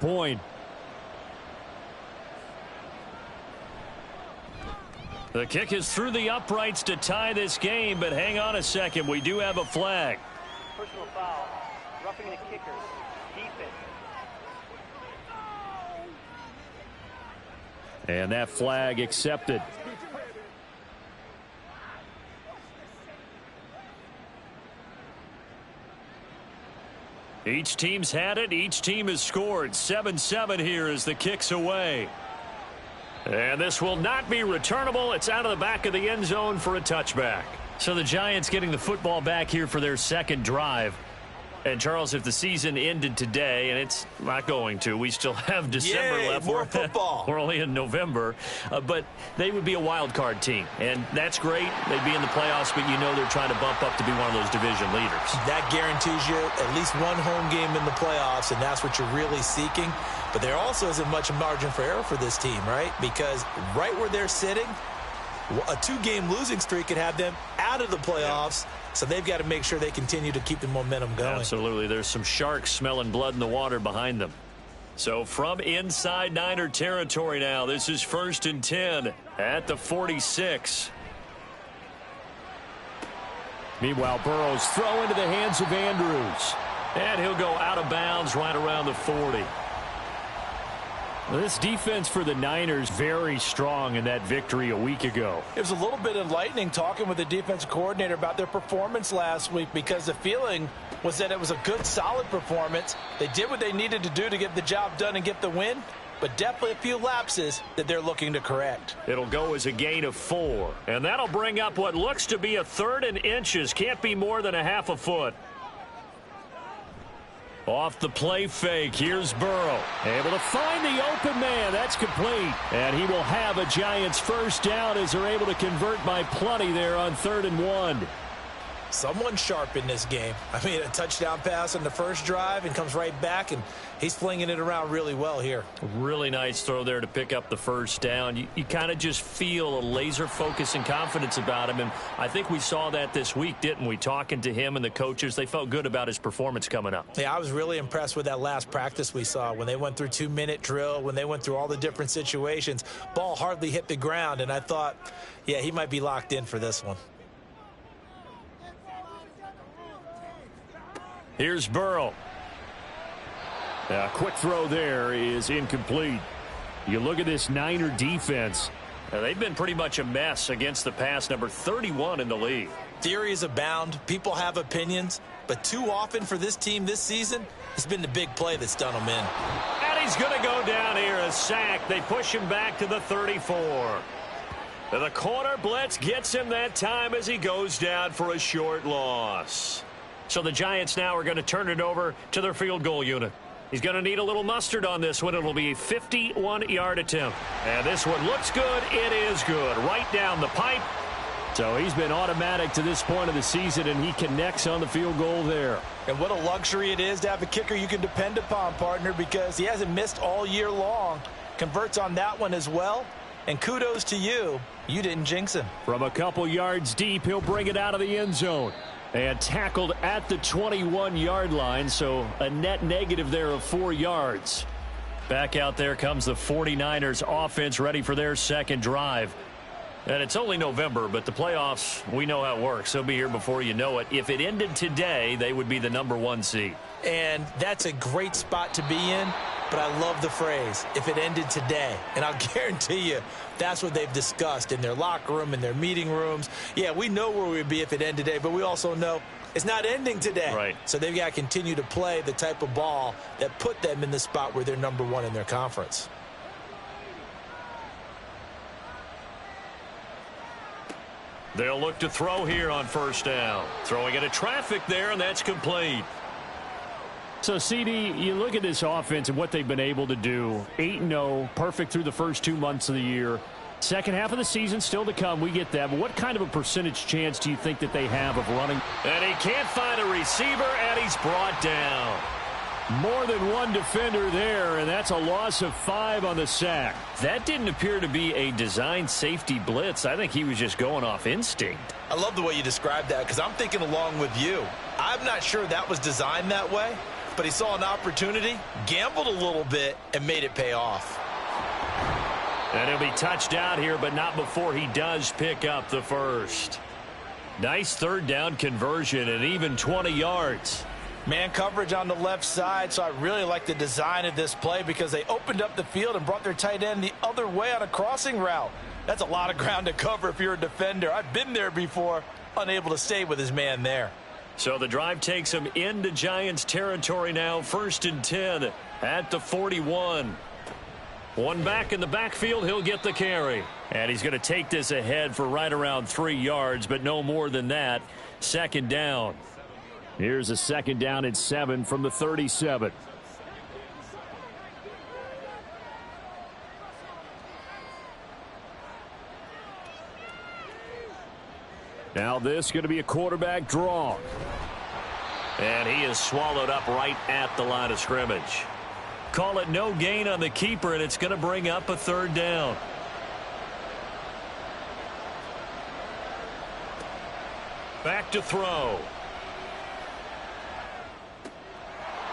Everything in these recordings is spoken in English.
point. The kick is through the uprights to tie this game, but hang on a second. We do have a flag. Personal foul. Roughing the kicker. Defense. And that flag accepted. Each team's had it. Each team has scored. 7-7 here as the kick's away. And this will not be returnable. It's out of the back of the end zone for a touchback. So the Giants getting the football back here for their second drive. And, Charles, if the season ended today, and it's not going to, we still have December left. More football. We're only in November. But they would be a wild card team. And that's great. They'd be in the playoffs, but you know they're trying to bump up to be one of those division leaders. That guarantees you at least one home game in the playoffs, and that's what you're really seeking. But there also isn't much margin for error for this team, right? Because right where they're sitting, a two-game losing streak could have them out of the playoffs. So they've got to make sure they continue to keep the momentum going. Absolutely. There's some sharks smelling blood in the water behind them. So from inside Niner territory now, this is 1st and 10 at the 46. Meanwhile, Burrow's throw into the hands of Andrews. And he'll go out of bounds right around the 40. This defense for the Niners very strong in that victory a week ago. It was a little bit enlightening talking with the defensive coordinator about their performance last week, because the feeling was that it was a good, solid performance. They did what they needed to do to get the job done and get the win, but definitely a few lapses that they're looking to correct. It'll go as a gain of 4, and that'll bring up what looks to be a 3rd and inches. Can't be more than a half a foot. Off the play fake, here's Burrow. Able to find the open man. That's complete. And he will have a Giants first down as they're able to convert by plenty there on 3rd and 1. Someone sharp in this game. I mean, a touchdown pass on the first drive and comes right back, and he's flinging it around really well here. Really nice throw there to pick up the first down. You kind of just feel a laser focus and confidence about him, and I think we saw that this week, didn't we? Talking to him and the coaches, they felt good about his performance coming up. Yeah, I was really impressed with that last practice we saw when they went through 2-minute drill, when they went through all the different situations. Ball hardly hit the ground, and I thought, yeah, he might be locked in for this one. Here's Burrow. A quick throw there is incomplete. You look at this Niner defense. They've been pretty much a mess against the pass, number 31 in the league. Theories abound. People have opinions. But too often for this team this season, it's been the big play that's done them in. And he's going to go down here, a sack. They push him back to the 34. The corner blitz gets him that time as he goes down for a short loss. So the Giants now are going to turn it over to their field goal unit. He's going to need a little mustard on this one. It'll be a 51-yard attempt. And this one looks good. It is good. Right down the pipe. So he's been automatic to this point of the season, and he connects on the field goal there. And what a luxury it is to have a kicker you can depend upon, partner, because he hasn't missed all year long. Converts on that one as well. And kudos to you. You didn't jinx him. From a couple yards deep, he'll bring it out of the end zone. And tackled at the 21-yard line, so a net negative there of 4 yards. Back out there comes the 49ers offense, ready for their second drive. And it's only November, but the playoffs, we know how it works. They'll be here before you know it. If it ended today, they would be the number 1 seed. And that's a great spot to be in, but I love the phrase, if it ended today. And I'll guarantee you, that's what they've discussed in their locker room, in their meeting rooms. Yeah, we know where we'd be if it ended today, but we also know it's not ending today. Right. So they've got to continue to play the type of ball that put them in the spot where they're number 1 in their conference. They'll look to throw here on first down. Throwing into traffic there, and that's complete. So, CD, you look at this offense and what they've been able to do. 8-0, perfect through the first 2 months of the year. Second half of the season still to come. We get that. But what kind of a percentage chance do you think that they have of running? And he can't find a receiver, and he's brought down. More than one defender there, and that's a loss of 5 on the sack. That didn't appear to be a designed safety blitz. I think he was just going off instinct. I love the way you described that because I'm thinking along with you. I'm not sure that was designed that way. but he saw an opportunity, gambled a little bit, and made it pay off. And he'll be touched out here, but not before he does pick up the first. Nice third down conversion and even 20 yards. Man coverage on the left side, so I really like the design of this play because they opened up the field and brought their tight end the other way on a crossing route. That's a lot of ground to cover if you're a defender. I've been there before, unable to stay with his man there. So the drive takes him into Giants territory now, 1st and 10 at the 41. One back in the backfield, he'll get the carry. And he's going to take this ahead for right around 3 yards, but no more than that. 2nd down. Here's a 2nd down and 7 from the 37. Now this going to be a quarterback draw. And he is swallowed up right at the line of scrimmage. Call it no gain on the keeper, and it's going to bring up a 3rd down. Back to throw.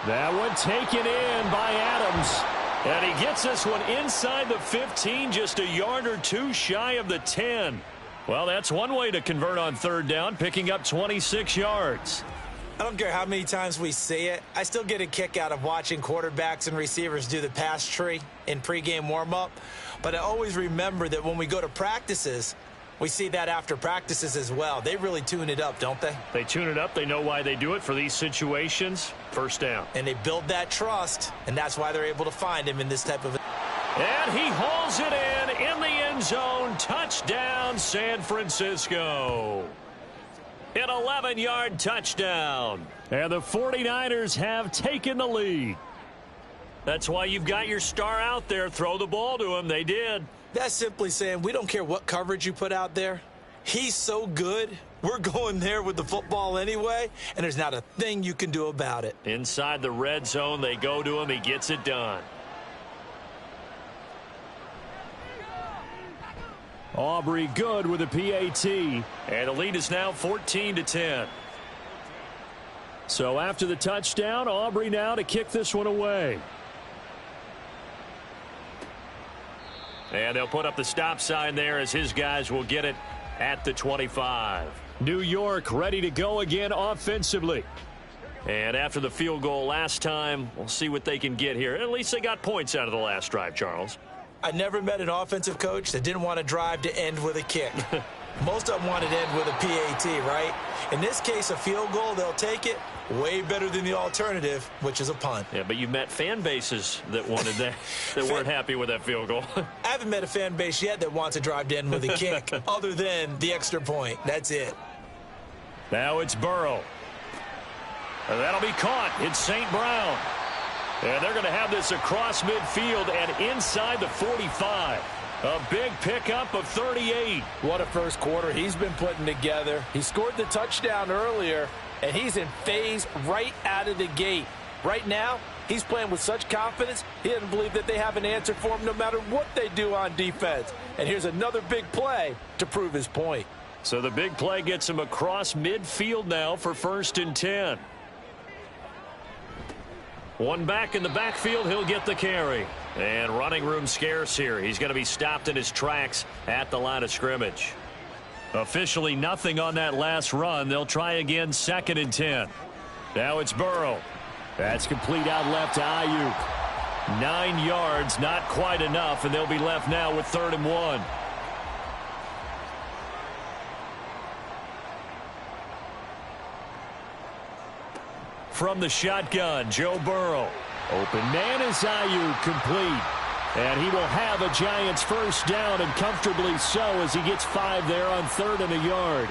That one taken in by Adams. And he gets this one inside the 15, just a yard or two shy of the 10. Well, that's one way to convert on 3rd down, picking up 26 yards. I don't care how many times we see it. I still get a kick out of watching quarterbacks and receivers do the pass tree in pregame warm-up. But I always remember that when we go to practices, we see that after practices as well. They really tune it up, don't they? They tune it up. They know why they do it for these situations. 1st down. And they build that trust, and that's why they're able to find him in this type of... And he hauls it in the end zone. Touchdown, San Francisco. An 11-yard touchdown. And the 49ers have taken the lead. That's why you've got your star out there. Throw the ball to him. They did. That's simply saying we don't care what coverage you put out there. He's so good. We're going there with the football anyway, and there's not a thing you can do about it. Inside the red zone, they go to him. He gets it done. Aubrey good with a PAT. And the lead is now 14-10. So after the touchdown, Aubrey now to kick this one away. And they'll put up the stop sign there as his guys will get it at the 25. New York ready to go again offensively. And after the field goal last time, we'll see what they can get here. At least they got points out of the last drive, Charles. I never met an offensive coach that didn't want to drive to end with a kick. Most of them wanted to end with a PAT, right? In this case, a field goal, they'll take it. Way better than the alternative, which is a punt. Yeah, but you met fan bases that wanted that, that weren't happy with that field goal. I haven't met a fan base yet that wants to drive to end with a kick other than the extra point. That's it. Now it's Burrow. And that'll be caught. It's St. Brown. And they're going to have this across midfield and inside the 45. A big pickup of 38. What a first quarter he's been putting together. He scored the touchdown earlier, and he's in phase right out of the gate. Right now, he's playing with such confidence, he doesn't believe that they have an answer for him no matter what they do on defense. And here's another big play to prove his point. So the big play gets him across midfield now for 1st and 10. One back in the backfield, he'll get the carry. And running room scarce here. He's going to be stopped in his tracks at the line of scrimmage. Officially nothing on that last run. They'll try again 2nd and 10. Now it's Burrow. That's complete out left to Ayuk. 9 yards, not quite enough, and they'll be left now with 3rd and 1. From the shotgun, Joe Burrow. Open man is Ayuk, complete. And he will have a Giants 1st down, and comfortably so, as he gets 5 there on 3rd and a yard.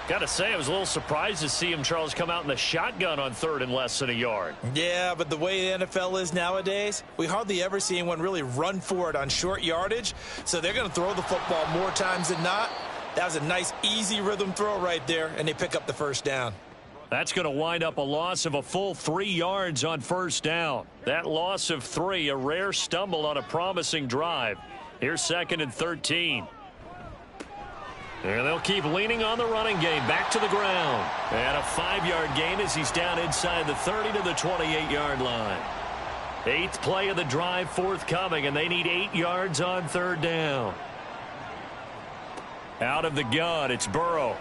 Got to say, I was a little surprised to see him, Charles, come out in the shotgun on 3rd and less than a yard. Yeah, but the way the NFL is nowadays, we hardly ever see anyone really run for it on short yardage. So they're going to throw the football more times than not. That was a nice, easy rhythm throw right there, and they pick up the 1st down. That's going to wind up a loss of a full 3 yards on 1st down. That loss of 3, a rare stumble on a promising drive. Here's 2nd and 13. And they'll keep leaning on the running game. Back to the ground. And a 5-yard gain as he's down inside the 30 to the 28-yard line. 8th play of the drive forthcoming, and they need 8 yards on 3rd down. Out of the gun, it's Burrow.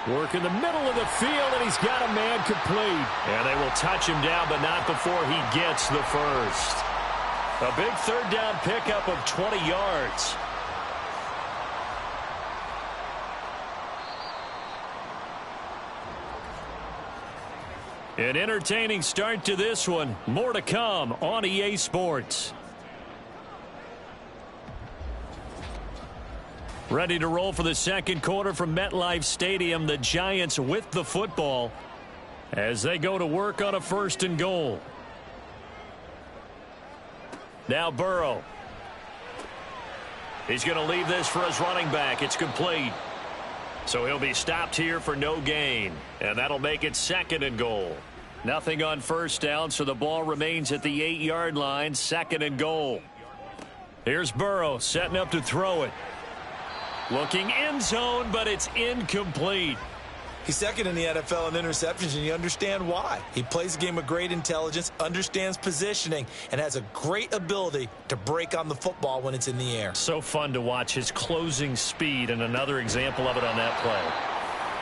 Work in the middle of the field, and he's got a man complete. And they will touch him down, but not before he gets the first. A big 3rd down pickup of 20 yards. An entertaining start to this one. More to come on EA Sports. Ready to roll for the second quarter from MetLife Stadium. The Giants with the football as they go to work on a 1st and goal. Now Burrow. He's going to leave this for his running back. It's complete. So he'll be stopped here for no gain. And that'll make it 2nd and goal. Nothing on 1st down, so the ball remains at the 8-yard line. 2nd and goal. Here's Burrow setting up to throw it. Looking end zone, but it's incomplete. He's 2nd in the NFL in interceptions, and you understand why. He plays a game with great intelligence, understands positioning, and has a great ability to break on the football when it's in the air. So fun to watch his closing speed, and another example of it on that play.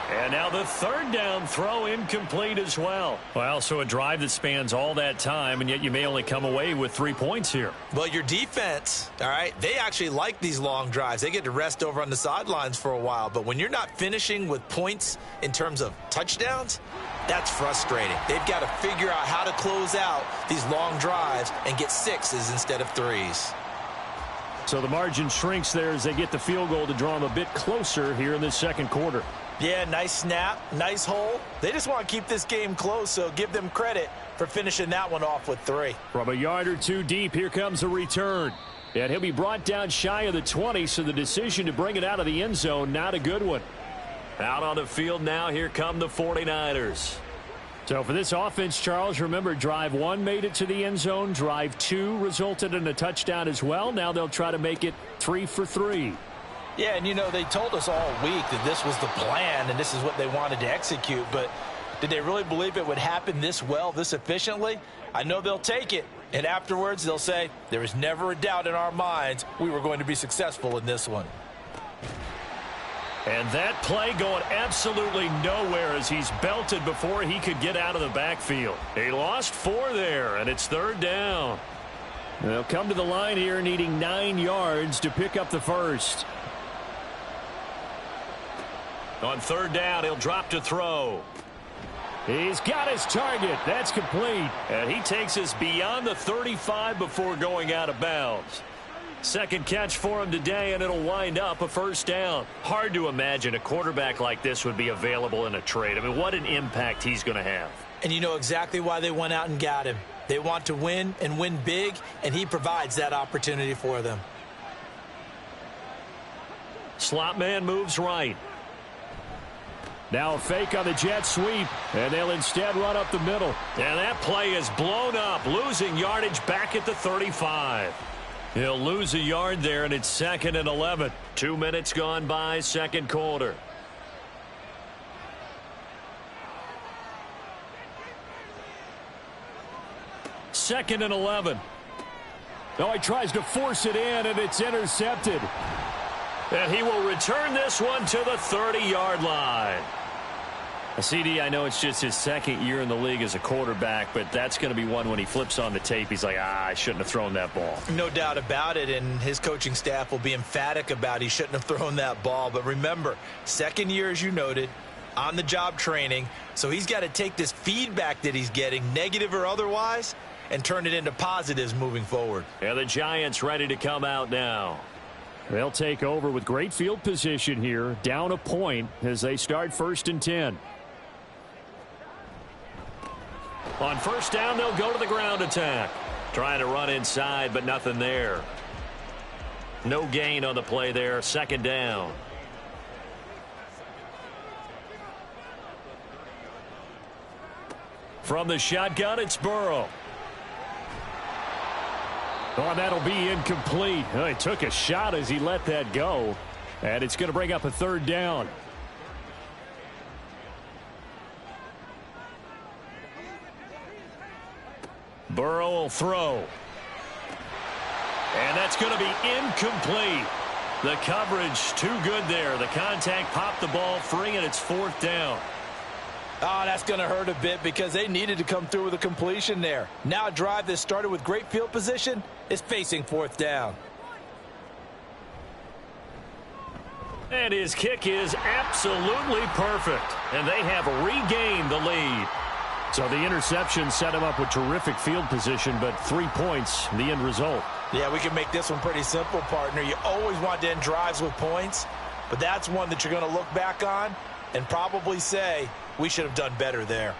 And now the 3rd down throw incomplete as well. Well, so a drive that spans all that time, and yet you may only come away with 3 points here. Well, your defense, all right, they actually like these long drives. They get to rest over on the sidelines for a while. But when you're not finishing with points in terms of touchdowns, that's frustrating. They've got to figure out how to close out these long drives and get 6s instead of 3s. So the margin shrinks there as they get the field goal to draw them a bit closer here in the second quarter. Yeah, nice snap, nice hole. They just want to keep this game close, so give them credit for finishing that one off with 3. From a yard or 2 deep, here comes a return. And he'll be brought down shy of the 20, so the decision to bring it out of the end zone, not a good one. Out on the field now, here come the 49ers. So for this offense, Charles, remember, drive 1 made it to the end zone. Drive 2 resulted in a touchdown as well. Now they'll try to make it 3 for 3. Yeah, and, you know, they told us all week that this was the plan and this is what they wanted to execute. But did they really believe it would happen this well, this efficiently? I know they'll take it. And afterwards, they'll say, there was never a doubt in our minds we were going to be successful in this one. And that play going absolutely nowhere as he's belted before he could get out of the backfield. He lost 4 there, and it's 3rd down. They'll come to the line here needing 9 yards to pick up the first. On 3rd down, he'll drop to throw. He's got his target. That's complete. And he takes us beyond the 35 before going out of bounds. Second catch for him today, and it'll wind up a 1st down. Hard to imagine a quarterback like this would be available in a trade. I mean, what an impact he's going to have. And you know exactly why they went out and got him. They want to win and win big, and he provides that opportunity for them. Slot man moves right. Now a fake on the jet sweep, and they'll instead run up the middle. And that play is blown up, losing yardage back at the 35. He'll lose a yard there, and it's 2nd and 11. 2 minutes gone by, second quarter. Second and 11. Oh, he tries to force it in, and it's intercepted. And he will return this one to the 30-yard line. CD, I know it's just his 2nd year in the league as a quarterback, but that's going to be one when he flips on the tape. He's like, I shouldn't have thrown that ball. No doubt about it, and his coaching staff will be emphatic about he shouldn't have thrown that ball. But remember, 2nd year, as you noted, on-the-job training, so he's got to take this feedback that he's getting, negative or otherwise, and turn it into positives moving forward. And the Giants ready to come out now. They'll take over with great field position here, down a point as they start 1st and 10. On 1st down, they'll go to the ground attack. Trying to run inside, but nothing there. No gain on the play there. 2nd down. From the shotgun, it's Burrow. Oh, that'll be incomplete. Oh, he took a shot as he let that go. And it's going to bring up a third down. Burrow will throw. And that's going to be incomplete. The coverage too good there. The contact popped the ball free, and it's fourth down. Oh, that's going to hurt a bit because they needed to come through with a completion there. Now a drive that started with great field position is facing fourth down. And his kick is absolutely perfect. And they have regained the lead. So the interception set him up with terrific field position, but 3 points, the end result. Yeah, we can make this one pretty simple, partner. You always want to end drives with points, but that's one that you're going to look back on and probably say, we should have done better there.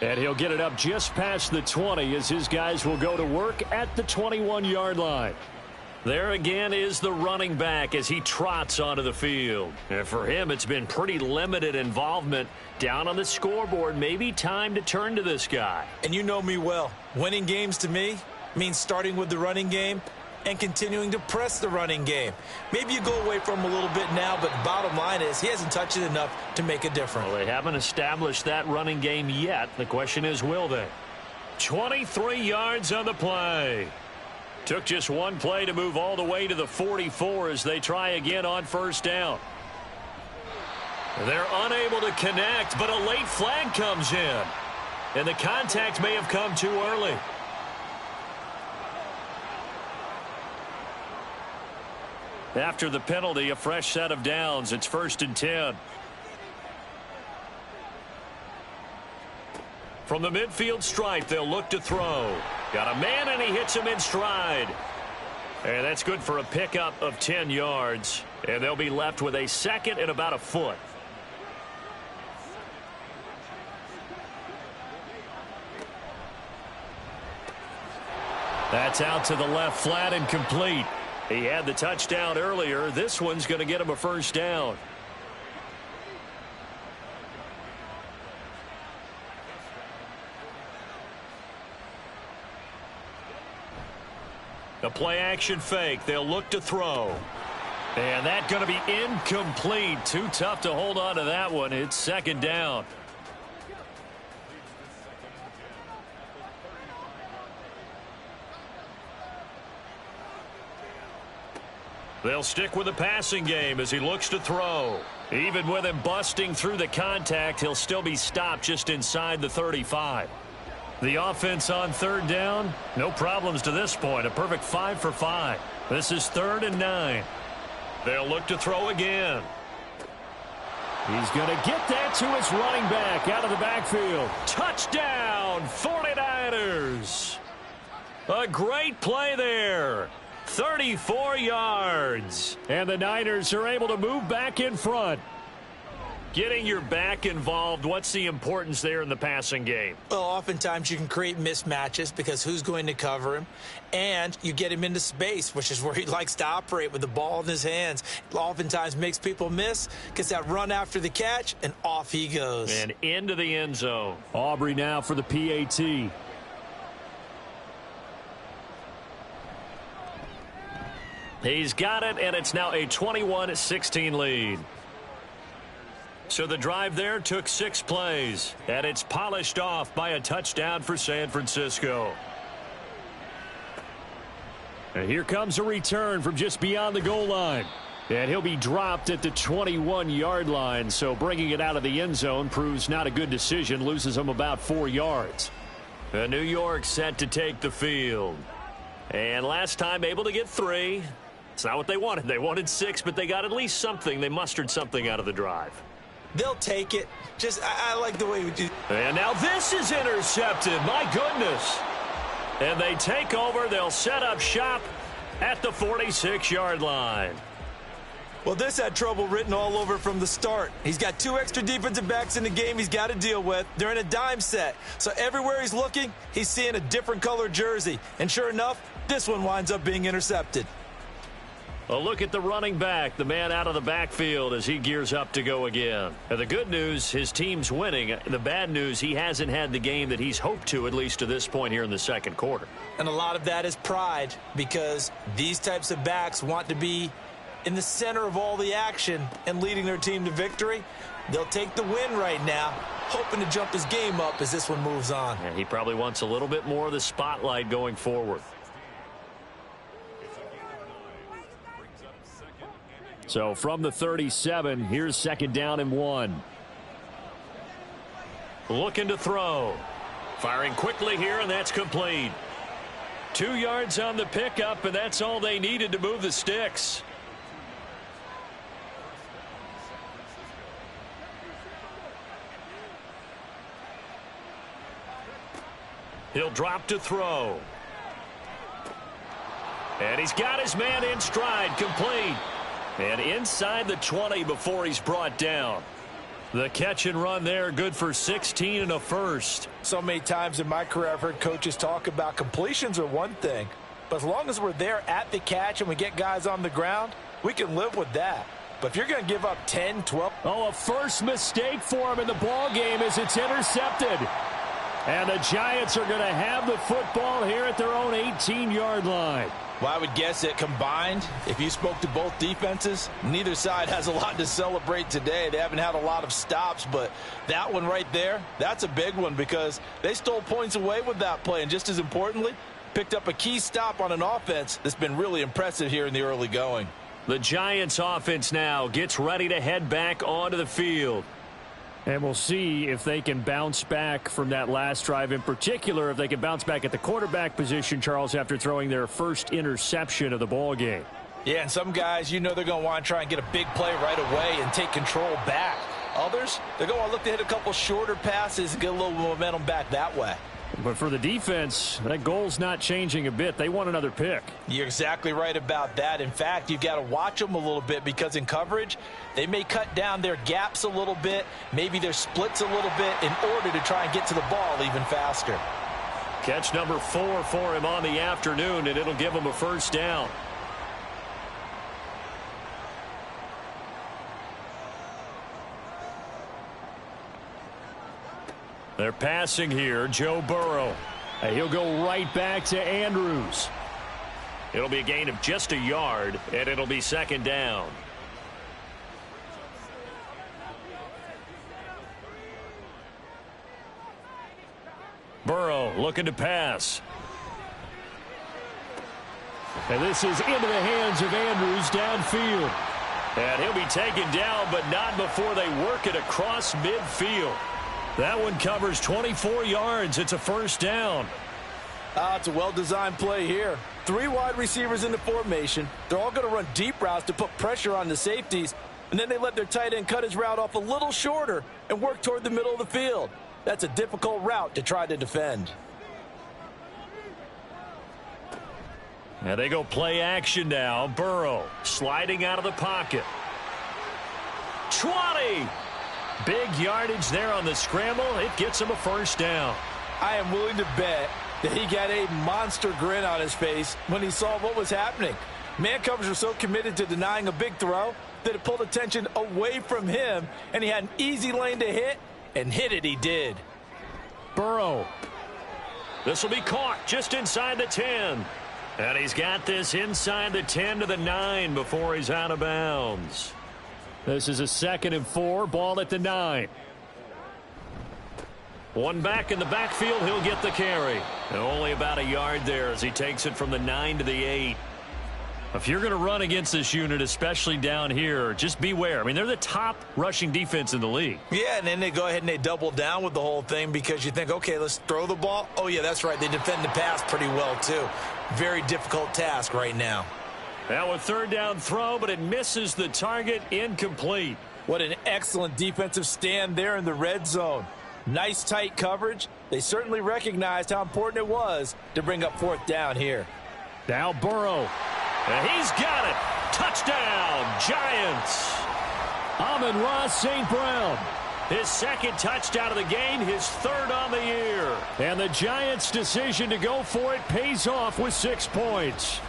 And he'll get it up just past the 20 as his guys will go to work at the 21-yard line. There again is the running back as he trots onto the field. And for him, it's been pretty limited involvement down on the scoreboard. Maybe time to turn to this guy. And you know me well. Winning games to me means starting with the running game and continuing to press the running game. Maybe you go away from him a little bit now, but bottom line is he hasn't touched it enough to make a difference. Well, they haven't established that running game yet. The question is, will they? 23 yards on the play. Took just one play to move all the way to the 44 as they try again on first down. They're unable to connect, but a late flag comes in. And the contact may have come too early. After the penalty, a fresh set of downs. It's 1st and 10. From the midfield stripe, they'll look to throw. Got a man, and he hits him in stride. And that's good for a pickup of 10 yards. And they'll be left with a second and about a foot. That's out to the left, flat and complete. He had the touchdown earlier. This one's going to get him a first down. A play-action fake. They'll look to throw. And that's going to be incomplete. Too tough to hold on to that one. It's second down. They'll stick with the passing game as he looks to throw. Even with him busting through the contact, he'll still be stopped just inside the 35. The offense on third down, no problems to this point. A perfect 5 for 5. This is 3rd and 9. They'll look to throw again. He's going to get that to his running back out of the backfield. Touchdown, 49ers. A great play there. 34 yards. And the Niners are able to move back in front. Getting your back involved, what's the importance there in the passing game? Well, oftentimes you can create mismatches because who's going to cover him? And you get him into space, which is where he likes to operate with the ball in his hands. It oftentimes makes people miss, gets that run after the catch, and off he goes. And into the end zone. Aubrey now for the PAT. He's got it, and it's now a 21-16 lead. So the drive there took 6 plays, and it's polished off by a touchdown for San Francisco. And here comes a return from just beyond the goal line. And he'll be dropped at the 21-yard line, so bringing it out of the end zone proves not a good decision, loses him about 4 yards. And New York set to take the field. And last time able to get 3. It's not what they wanted. They wanted 6, but they got at least something. They mustered something out of the drive. They'll take it. Just, I like the way we do. And now this is intercepted. My goodness. And they take over. They'll set up shop at the 46-yard line. Well, this had trouble written all over from the start. He's got 2 extra defensive backs in the game he's got to deal with. They're in a dime set. So everywhere he's looking, he's seeing a different color jersey. And sure enough, this one winds up being intercepted. A look at the running back, the man out of the backfield as he gears up to go again. And the good news, his team's winning. The bad news, he hasn't had the game that he's hoped to, at least to this point here in the second quarter. And a lot of that is pride because these types of backs want to be in the center of all the action and leading their team to victory. They'll take the win right now, hoping to jump his game up as this one moves on. And he probably wants a little bit more of the spotlight going forward. So from the 37, here's 2nd down and 1. Looking to throw. Firing quickly here, and that's complete. 2 yards on the pickup, and that's all they needed to move the sticks. He'll drop to throw. And he's got his man in stride, complete. And inside the 20 before he's brought down. The catch and run there, good for 16 and a first. So many times in my career I've heard coaches talk about completions are one thing, but as long as we're there at the catch and we get guys on the ground, we can live with that. But if you're going to give up 10, 12... Oh, a first mistake for him in the ball game as it's intercepted. And the Giants are going to have the football here at their own 18-yard line. Well, I would guess that combined, if you spoke to both defenses, neither side has a lot to celebrate today. They haven't had a lot of stops, but that one right there, that's a big one because they stole points away with that play. And just as importantly, picked up a key stop on an offense that's been really impressive here in the early going. The Giants offense now gets ready to head back onto the field. And we'll see if they can bounce back from that last drive, in particular if they can bounce back at the quarterback position, Charles, after throwing their first interception of the ball game. Yeah, and some guys, you know they're going to want to try and get a big play right away and take control back. Others, they're going to look to hit a couple shorter passes and get a little momentum back that way. But for the defense, that goal's not changing a bit. They want another pick. You're exactly right about that. In fact, you've got to watch them a little bit because in coverage, they may cut down their gaps a little bit, maybe their splits a little bit in order to try and get to the ball even faster. Catch number 4 for him on the afternoon, and it'll give him a first down. They're passing here, Joe Burrow. And he'll go right back to Andrews. It'll be a gain of just a yard, and it'll be 2nd down. Burrow looking to pass. And this is into the hands of Andrews downfield. And he'll be taken down, but not before they work it across midfield. That one covers 24 yards. It's a first down. It's a well-designed play here. 3 wide receivers in the formation. They're all going to run deep routes to put pressure on the safeties, and then they let their tight end cut his route off a little shorter and work toward the middle of the field. That's a difficult route to try to defend. And they go play action now. Burrow sliding out of the pocket. 20! Big yardage there on the scramble. It gets him a first down. I am willing to bet that he got a monster grin on his face when he saw what was happening. Man covers were so committed to denying a big throw that it pulled attention away from him, and he had an easy lane to hit, and hit it he did. Burrow. This will be caught just inside the 10. And he's got this inside the 10 to the 9 before he's out of bounds. This is a 2nd and 4, ball at the 9. One back in the backfield, he'll get the carry. And only about a yard there as he takes it from the 9 to the 8. If you're going to run against this unit, especially down here, just beware. I mean, they're the top rushing defense in the league. Yeah, and then they go ahead and they double down with the whole thing because you think, okay, let's throw the ball. Oh, yeah, that's right. They defend the pass pretty well, too. Very difficult task right now. Now a 3rd down throw, but it misses the target, incomplete. What an excellent defensive stand there in the red zone. Nice tight coverage. They certainly recognized how important it was to bring up 4th down here. Now Burrow. And he's got it. Touchdown, Giants. Amon-Ra St. Brown. His 2nd touchdown of the game, his 3rd on the year. And the Giants' decision to go for it pays off with 6 points.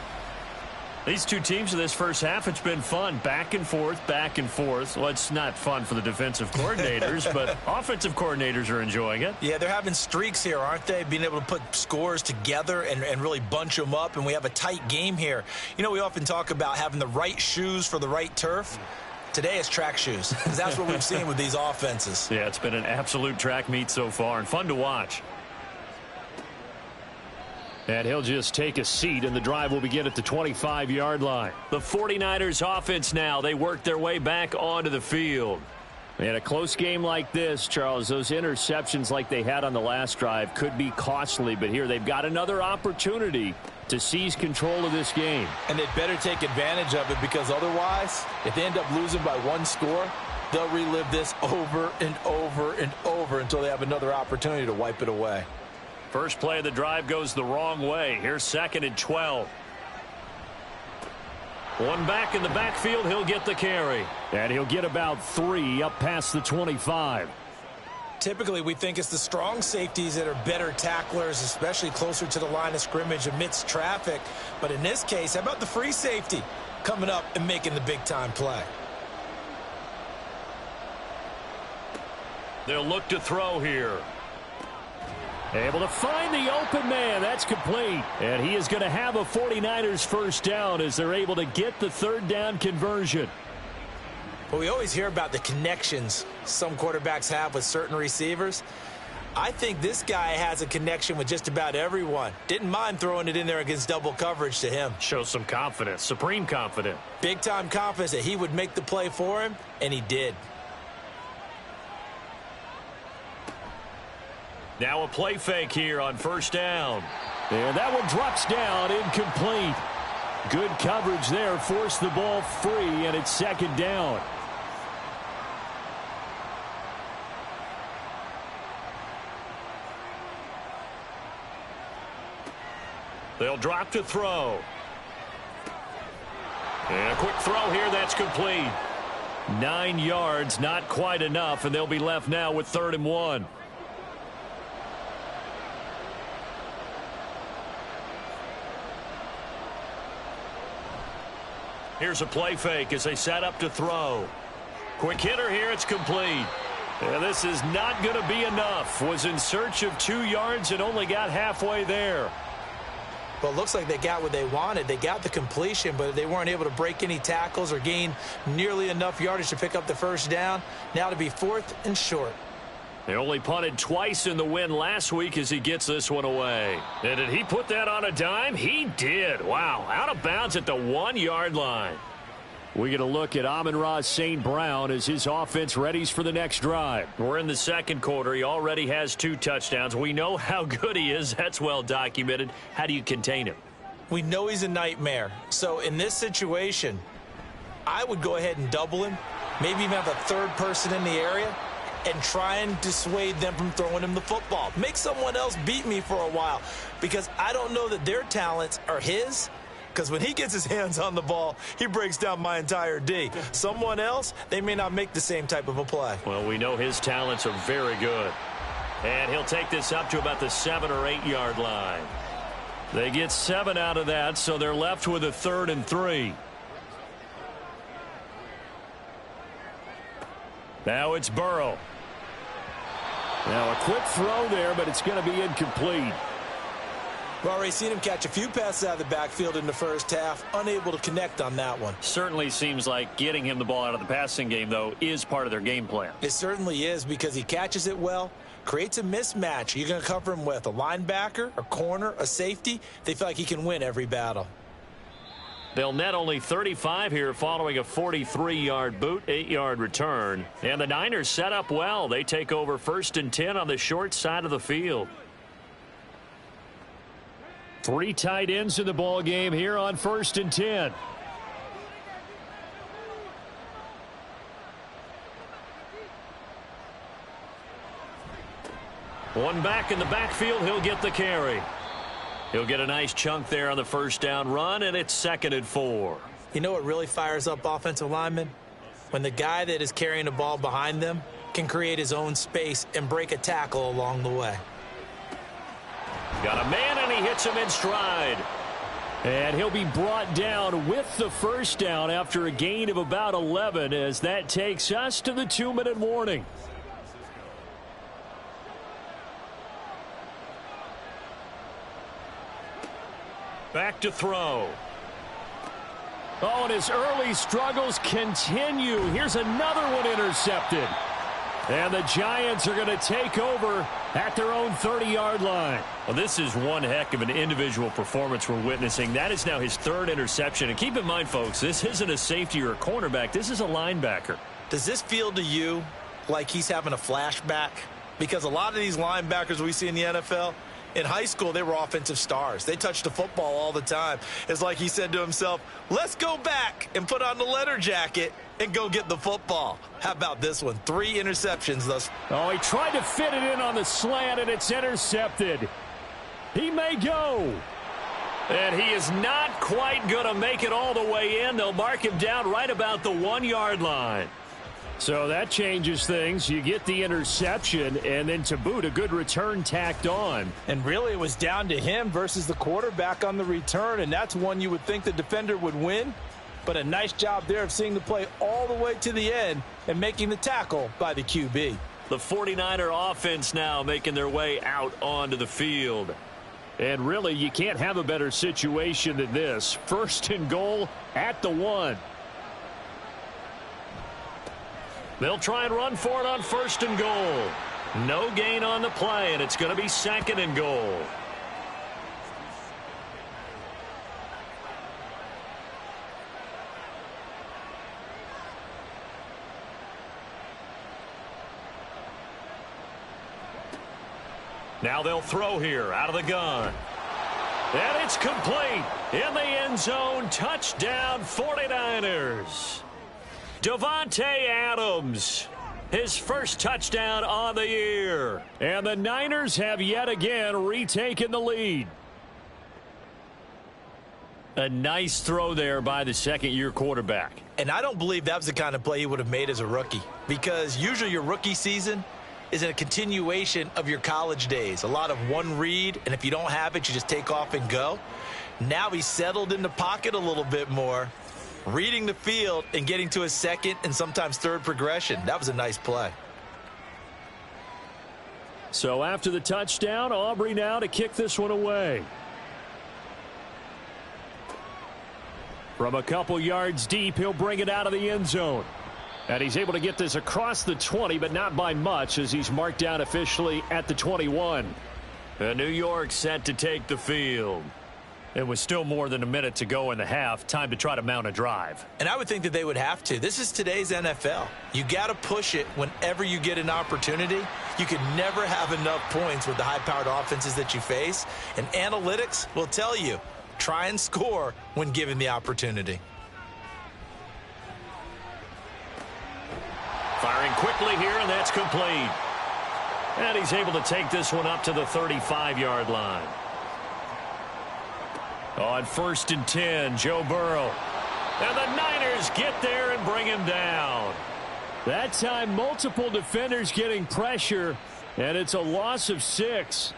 These two teams in this first half, it's been fun. Back and forth, back and forth. Well, it's not fun for the defensive coordinators, but offensive coordinators are enjoying it. Yeah, they're having streaks here, aren't they? Being able to put scores together and really bunch them up, and we have a tight game here. You know, we often talk about having the right shoes for the right turf. Today it's track shoes, because that's what we've seen with these offenses. Yeah, it's been an absolute track meet so far, and fun to watch. And he'll just take a seat, and the drive will begin at the 25-yard line. The 49ers offense now. They work their way back onto the field. In a close game like this, Charles, those interceptions like they had on the last drive could be costly, but here they've got another opportunity to seize control of this game. And they'd better take advantage of it, because otherwise, if they end up losing by one score, they'll relive this over and over and over until they have another opportunity to wipe it away. First play of the drive goes the wrong way. Here's 2nd and 12. One back in the backfield. He'll get the carry. And he'll get about 3 up past the 25. Typically, we think it's the strong safeties that are better tacklers, especially closer to the line of scrimmage amidst traffic. But in this case, how about the free safety coming up and making the big-time play? They'll look to throw here. Able to find the open man. That's complete. And he is going to have a 49ers first down as they're able to get the third down conversion. Well, we always hear about the connections some quarterbacks have with certain receivers. I think this guy has a connection with just about everyone. Didn't mind throwing it in there against double coverage to him. Shows some confidence, supreme confidence. Big-time confidence that he would make the play for him, and he did. Now a play fake here on first down. And that one drops down, incomplete. Good coverage there, forced the ball free, and it's 2nd down. They'll drop to throw. And a quick throw here, that's complete. 9 yards, not quite enough, and they'll be left now with 3rd and 1. Here's a play fake as they set up to throw. Quick hitter here, it's complete. And this is not going to be enough. Was in search of 2 yards and only got halfway there. Well, it looks like they got what they wanted. They got the completion, but they weren't able to break any tackles or gain nearly enough yardage to pick up the first down. Now to be 4th and short. They only punted twice in the win last week as he gets this one away. And did he put that on a dime? He did. Wow, out of bounds at the 1-yard line. We get a look at Amon-Ra St. Brown as his offense readies for the next drive. We're in the 2nd quarter. He already has 2 touchdowns. We know how good he is. That's well documented. How do you contain him? We know he's a nightmare. So in this situation, I would go ahead and double him, maybe even have a 3rd person in the area, and try and dissuade them from throwing him the football. Make someone else beat me for a while, because I don't know that their talents are his, because when he gets his hands on the ball, he breaks down my entire D. Someone else, they may not make the same type of a play. Well, we know his talents are very good. And he'll take this up to about the 7 or 8 yard line. They get 7 out of that, so they're left with a 3rd and 3. Now it's Burrow. Now a quick throw there, but it's going to be incomplete. We've already seen him catch a few passes out of the backfield in the first half, unable to connect on that one. Certainly seems like getting him the ball out of the passing game, though, is part of their game plan. It certainly is, because he catches it well, creates a mismatch. You're going to cover him with a linebacker, a corner, a safety. They feel like he can win every battle. They'll net only 35 here following a 43-yard boot, 8-yard return. And the Niners set up well. They take over 1st and 10 on the short side of the field. 3 tight ends in the ball game here on 1st and 10. One back in the backfield. He'll get the carry. He'll get a nice chunk there on the first down run, and it's 2nd and 4. You know what really fires up offensive linemen? When the guy that is carrying the ball behind them can create his own space and break a tackle along the way. Got a man, and he hits him in stride. And he'll be brought down with the first down after a gain of about 11 as that takes us to the 2-minute warning. Back to throw. Oh, and his early struggles continue. Here's another one intercepted. And the Giants are going to take over at their own 30-yard line. Well, this is one heck of an individual performance we're witnessing. That is now his third interception. And keep in mind, folks, this isn't a safety or a cornerback. This is a linebacker. Does this feel to you like he's having a flashback? Because a lot of these linebackers we see in the NFL, in high school, they were offensive stars. They touched the football all the time. It's like he said to himself, let's go back and put on the leather jacket and go get the football. How about this one? 3 interceptions thus. Oh, he tried to fit it in on the slant, and it's intercepted. He may go. And he is not quite going to make it all the way in. They'll mark him down right about the 1-yard line. So that changes things. You get the interception, and then to boot, a good return tacked on. And really, it was down to him versus the quarterback on the return, and that's one you would think the defender would win. But a nice job there of seeing the play all the way to the end and making the tackle by the QB. The 49er offense now making their way out onto the field. And really, you can't have a better situation than this. 1st and goal at the 1. They'll try and run for it on 1st and goal. No gain on the play, and it's going to be 2nd and goal. Now they'll throw here out of the gun. And it's complete. In the end zone, touchdown 49ers. Davante Adams, his first touchdown on the year. And the Niners have yet again retaken the lead. A nice throw there by the second-year quarterback. And I don't believe that was the kind of play he would have made as a rookie, because usually your rookie season is a continuation of your college days. A lot of one read, and if you don't have it, you just take off and go. Now he's settled in the pocket a little bit more, reading the field and getting to his second and sometimes third progression. That was a nice play. So after the touchdown, Aubrey now to kick this one away. From a couple yards deep, he'll bring it out of the end zone. And he's able to get this across the 20, but not by much, as he's marked down officially at the 21. And New York set to take the field. It was still more than a minute to go in the half. Time to try to mount a drive. And I would think that they would have to. This is today's NFL. You got to push it whenever you get an opportunity. You can never have enough points with the high-powered offenses that you face. And analytics will tell you, try and score when given the opportunity. Firing quickly here, and that's complete. And he's able to take this one up to the 35-yard line. On 1st and 10, Joe Burrow. And the Niners get there and bring him down. That time, multiple defenders getting pressure, and it's a loss of 6.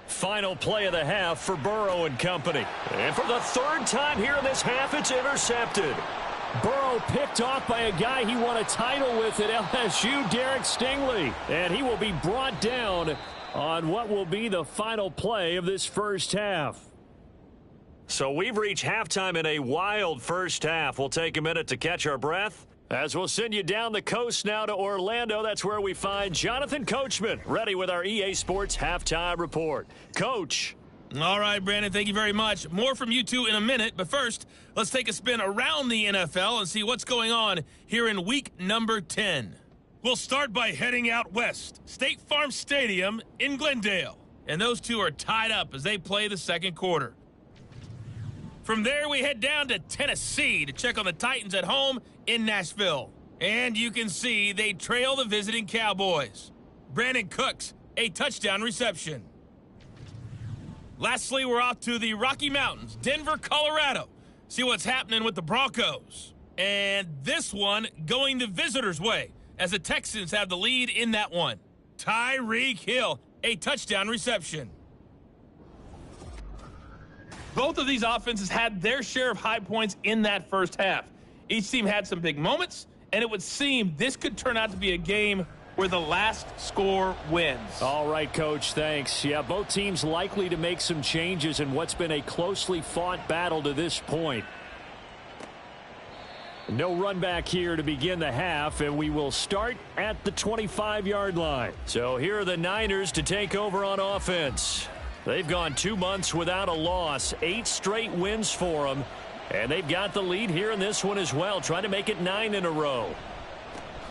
Final play of the half for Burrow and company. And for the 3rd time here in this half, it's intercepted. Burrow picked off by a guy he won a title with at LSU, Derek Stingley. And he will be brought down on what will be the final play of this first half. So we've reached halftime in a wild first half. We'll take a minute to catch our breath, as we'll send you down the coast now to Orlando. That's where we find Jonathan Coachman, ready with our EA Sports Halftime Report. Coach. All right, Brandon, thank you very much. More from you two in a minute, but first, let's take a spin around the NFL and see what's going on here in week number 10. We'll start by heading out west, State Farm Stadium in Glendale. And those two are tied up as they play the second quarter. From there, we head down to Tennessee to check on the Titans at home in Nashville. And you can see they trail the visiting Cowboys. Brandon Cooks, a touchdown reception. Lastly, we're off to the Rocky Mountains, Denver, Colorado. See what's happening with the Broncos. And this one going the visitors' way, as the Texans have the lead in that one. Tyreek Hill, a touchdown reception. Both of these offenses had their share of high points in that first half. Each team had some big moments, and it would seem this could turn out to be a game where the last score wins. All right, Coach, thanks. Yeah, both teams likely to make some changes in what's been a closely fought battle to this point. No run back here to begin the half, and we will start at the 25-yard line. So here are the Niners to take over on offense. They've gone 2 months without a loss, 8 straight wins for them, and they've got the lead here in this one as well, trying to make it 9 in a row.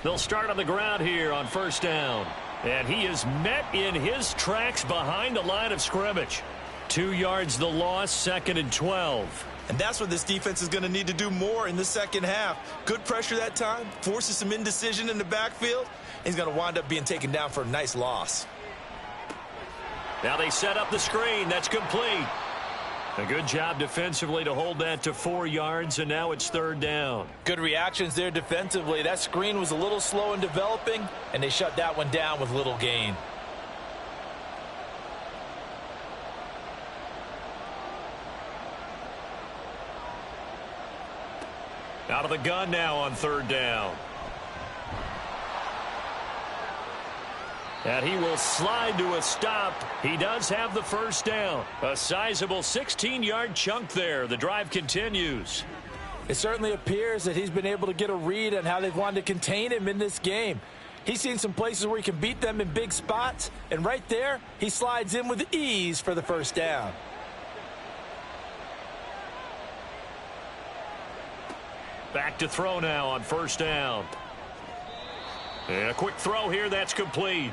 They'll start on the ground here on first down, and he is met in his tracks behind the line of scrimmage. 2 yards the loss, 2nd and 12. And that's what this defense is going to need to do more in the second half. Good pressure that time, forces some indecision in the backfield. He's going to wind up being taken down for a nice loss. Now they set up the screen. That's complete. A good job defensively to hold that to 4 yards, and now it's 3rd down. Good reactions there defensively. That screen was a little slow in developing, and they shut that one down with little gain. Out of the gun now on 3rd down. And he will slide to a stop. He does have the first down. A sizable 16-yard chunk there. The drive continues. It certainly appears that he's been able to get a read on how they've wanted to contain him in this game. He's seen some places where he can beat them in big spots, and right there, he slides in with ease for the first down. Back to throw now on 1st down. And a quick throw here, that's complete.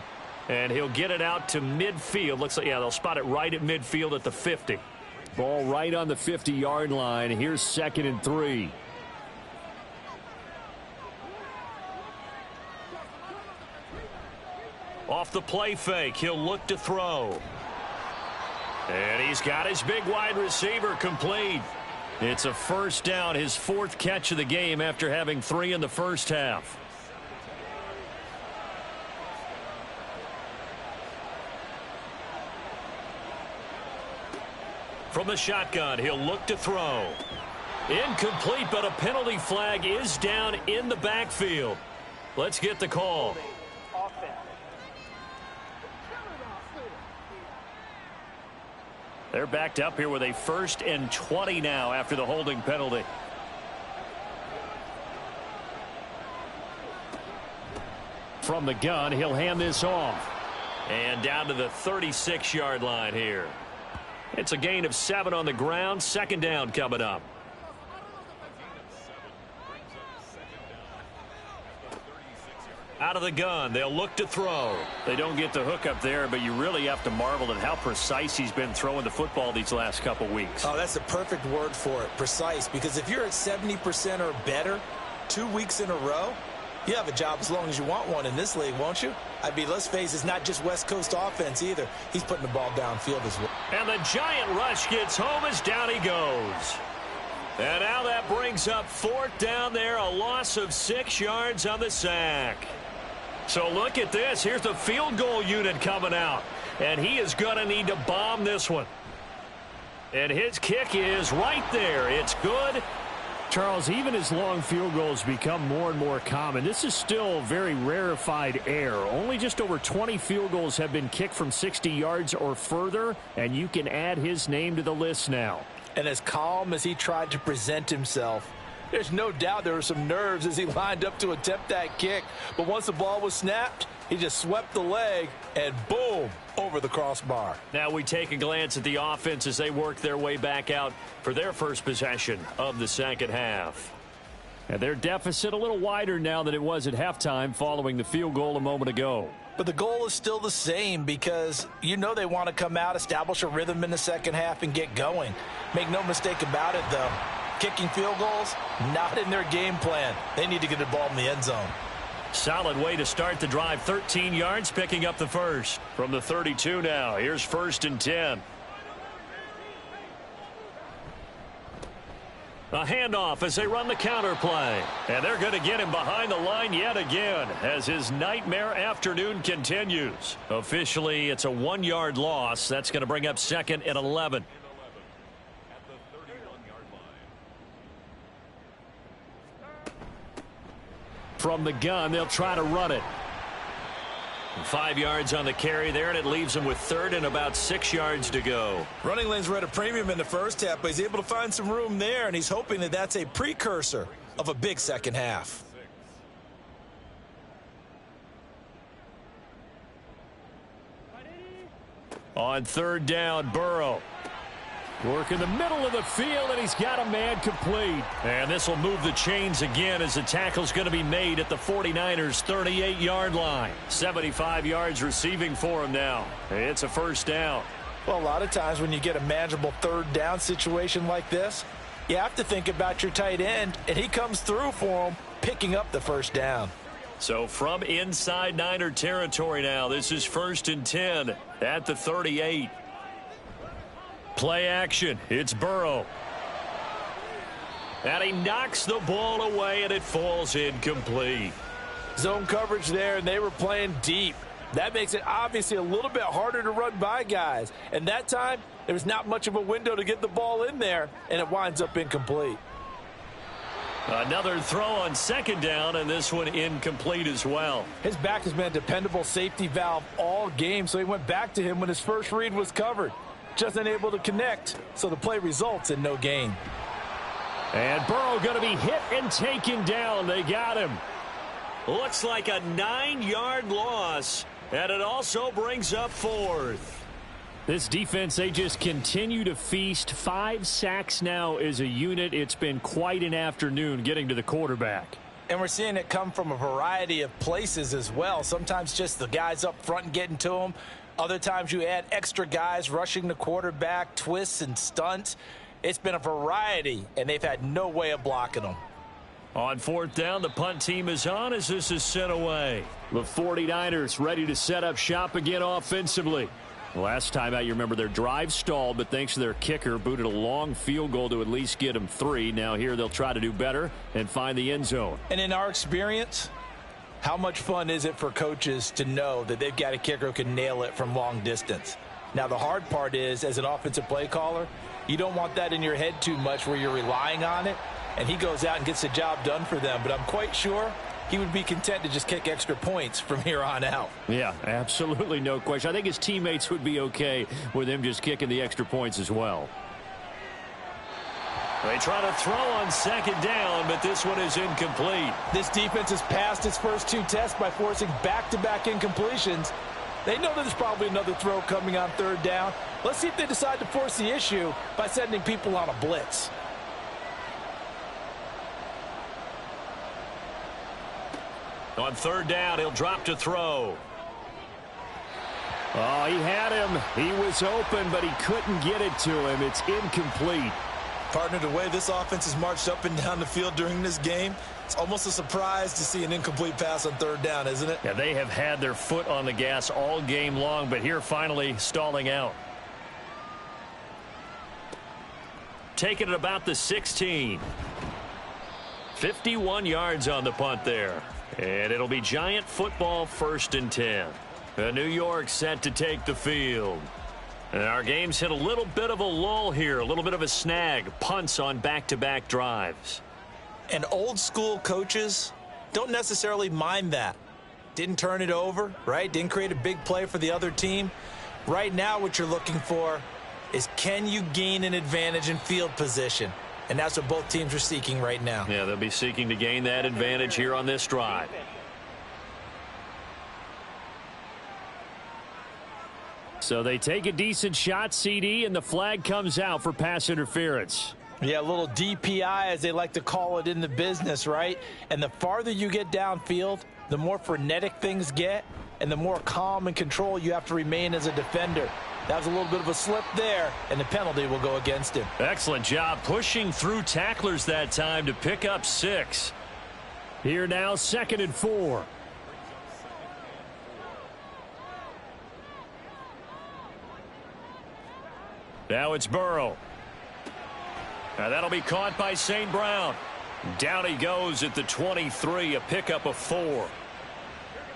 And he'll get it out to midfield. Looks like, yeah, they'll spot it right at midfield at the 50. Ball right on the 50-yard line. Here's 2nd and 3. Off the play fake, he'll look to throw. And he's got his big wide receiver complete. It's a first down, his 4th catch of the game after having 3 in the first half. From the shotgun, he'll look to throw. Incomplete, but a penalty flag is down in the backfield. Let's get the call. Offense. They're backed up here with a 1st and 20 now after the holding penalty. From the gun, he'll hand this off. And down to the 36-yard line here. It's a gain of 7 on the ground. 2nd down coming up. Out of the gun, they'll look to throw. They don't get the hook up there, but you really have to marvel at how precise he's been throwing the football these last couple weeks. Oh, that's the perfect word for it, precise. Because if you're at 70% or better 2 weeks in a row, you have a job as long as you want one in this league, won't you? I mean, let's face it, it's not just West Coast offense either. He's putting the ball downfield as well. And the giant rush gets home as down he goes. And now that brings up 4th down there, a loss of 6 yards on the sack. So look at this. Here's the field goal unit coming out. And he is going to need to bomb this one. And his kick is right there. It's good. Charles, even as long field goals become more and more common, this is still very rarefied air. Only just over 20 field goals have been kicked from 60 yards or further, and you can add his name to the list now. And as calm as he tried to present himself, there's no doubt there were some nerves as he lined up to attempt that kick. But once the ball was snapped, he just swept the leg and boom, over the crossbar. Now we take a glance at the offense as they work their way back out for their first possession of the second half. And their deficit a little wider now than it was at halftime following the field goal a moment ago. But the goal is still the same because you know they want to come out, establish a rhythm in the second half, and get going. Make no mistake about it, though. Kicking field goals, not in their game plan. They need to get the ball in the end zone. Solid way to start the drive. 13 yards, picking up the first. From the 32 now. Here's 1st and 10. A handoff as they run the counter play. And they're going to get him behind the line yet again as his nightmare afternoon continues. Officially, it's a 1-yard loss. That's going to bring up 2nd and 11. From the gun, they'll try to run it. 5 yards on the carry there, and it leaves him with 3rd and about 6 yards to go. Running lanes were at a premium in the first half, but he's able to find some room there, and he's hoping that that's a precursor of a big second half. On 3rd down, Burrow. Work in the middle of the field, and he's got a man complete. And this will move the chains again as the tackle's going to be made at the 49ers' 38-yard line. 75 yards receiving for him now. It's a 1st down. Well, a lot of times when you get a manageable 3rd down situation like this, you have to think about your tight end, and he comes through for him, picking up the 1st down. So from inside Niner territory now, this is 1st and 10 at the 38. Play action. It's Burrow. And he knocks the ball away, and it falls incomplete. Zone coverage there, and they were playing deep. That makes it obviously a little bit harder to run by guys. And that time, there was not much of a window to get the ball in there, and it winds up incomplete. Another throw on 2nd down, and this one incomplete as well. His back has been a dependable safety valve all game, so he went back to him when his first read was covered. Just unable to connect, so the play results in no gain. And Burrow going to be hit and taken down. They got him. Looks like a 9-yard loss, and it also brings up 4th. This defense, they just continue to feast. 5 sacks now as a unit. It's been quite an afternoon getting to the quarterback. And we're seeing it come from a variety of places as well. Sometimes just the guys up front and getting to him. Other times you add extra guys rushing the quarterback, twists and stunts. It's been a variety, and they've had no way of blocking them. On 4th down, the punt team is on as this is sent away. The 49ers ready to set up shop again offensively. Last time out, you remember their drive stalled, but thanks to their kicker, booted a long field goal to at least get them 3. Now here they'll try to do better and find the end zone. And in our experience, how much fun is it for coaches to know that they've got a kicker who can nail it from long distance? Now, the hard part is, as an offensive play caller, you don't want that in your head too much where you're relying on it, and he goes out and gets the job done for them. But I'm quite sure he would be content to just kick extra points from here on out. Yeah, absolutely no question. I think his teammates would be okay with him just kicking the extra points as well. They try to throw on 2nd down, but this one is incomplete. This defense has passed its first 2 tests by forcing back-to-back incompletions. They know there's probably another throw coming on 3rd down. Let's see if they decide to force the issue by sending people on a blitz. On 3rd down, he'll drop to throw. Oh, he had him. He was open, but he couldn't get it to him. It's incomplete. Partner, the way this offense has marched up and down the field during this game, it's almost a surprise to see an incomplete pass on 3rd down, isn't it? Yeah, they have had their foot on the gas all game long, but here finally stalling out. Taking it about the 16. 51 yards on the punt there. And it'll be Giant football 1st and 10. New York set to take the field. And our game's hit a little bit of a lull here, a little bit of a snag. Punts on back-to-back drives. And old school coaches don't necessarily mind that. Didn't turn it over, right? Didn't create a big play for the other team. Right now what you're looking for is, can you gain an advantage in field position? And that's what both teams are seeking right now. Yeah, they'll be seeking to gain that advantage here on this drive. So they take a decent shot, CD, and the flag comes out for pass interference. Yeah, a little DPI, as they like to call it in the business, right? And the farther you get downfield, the more frenetic things get, and the more calm and control you have to remain as a defender. That was a little bit of a slip there, and the penalty will go against him. Excellent job pushing through tacklers that time to pick up 6. Here now, 2nd and 4. Now it's Burrow. That'll be caught by St. Brown. Down he goes at the 23, a pickup of 4.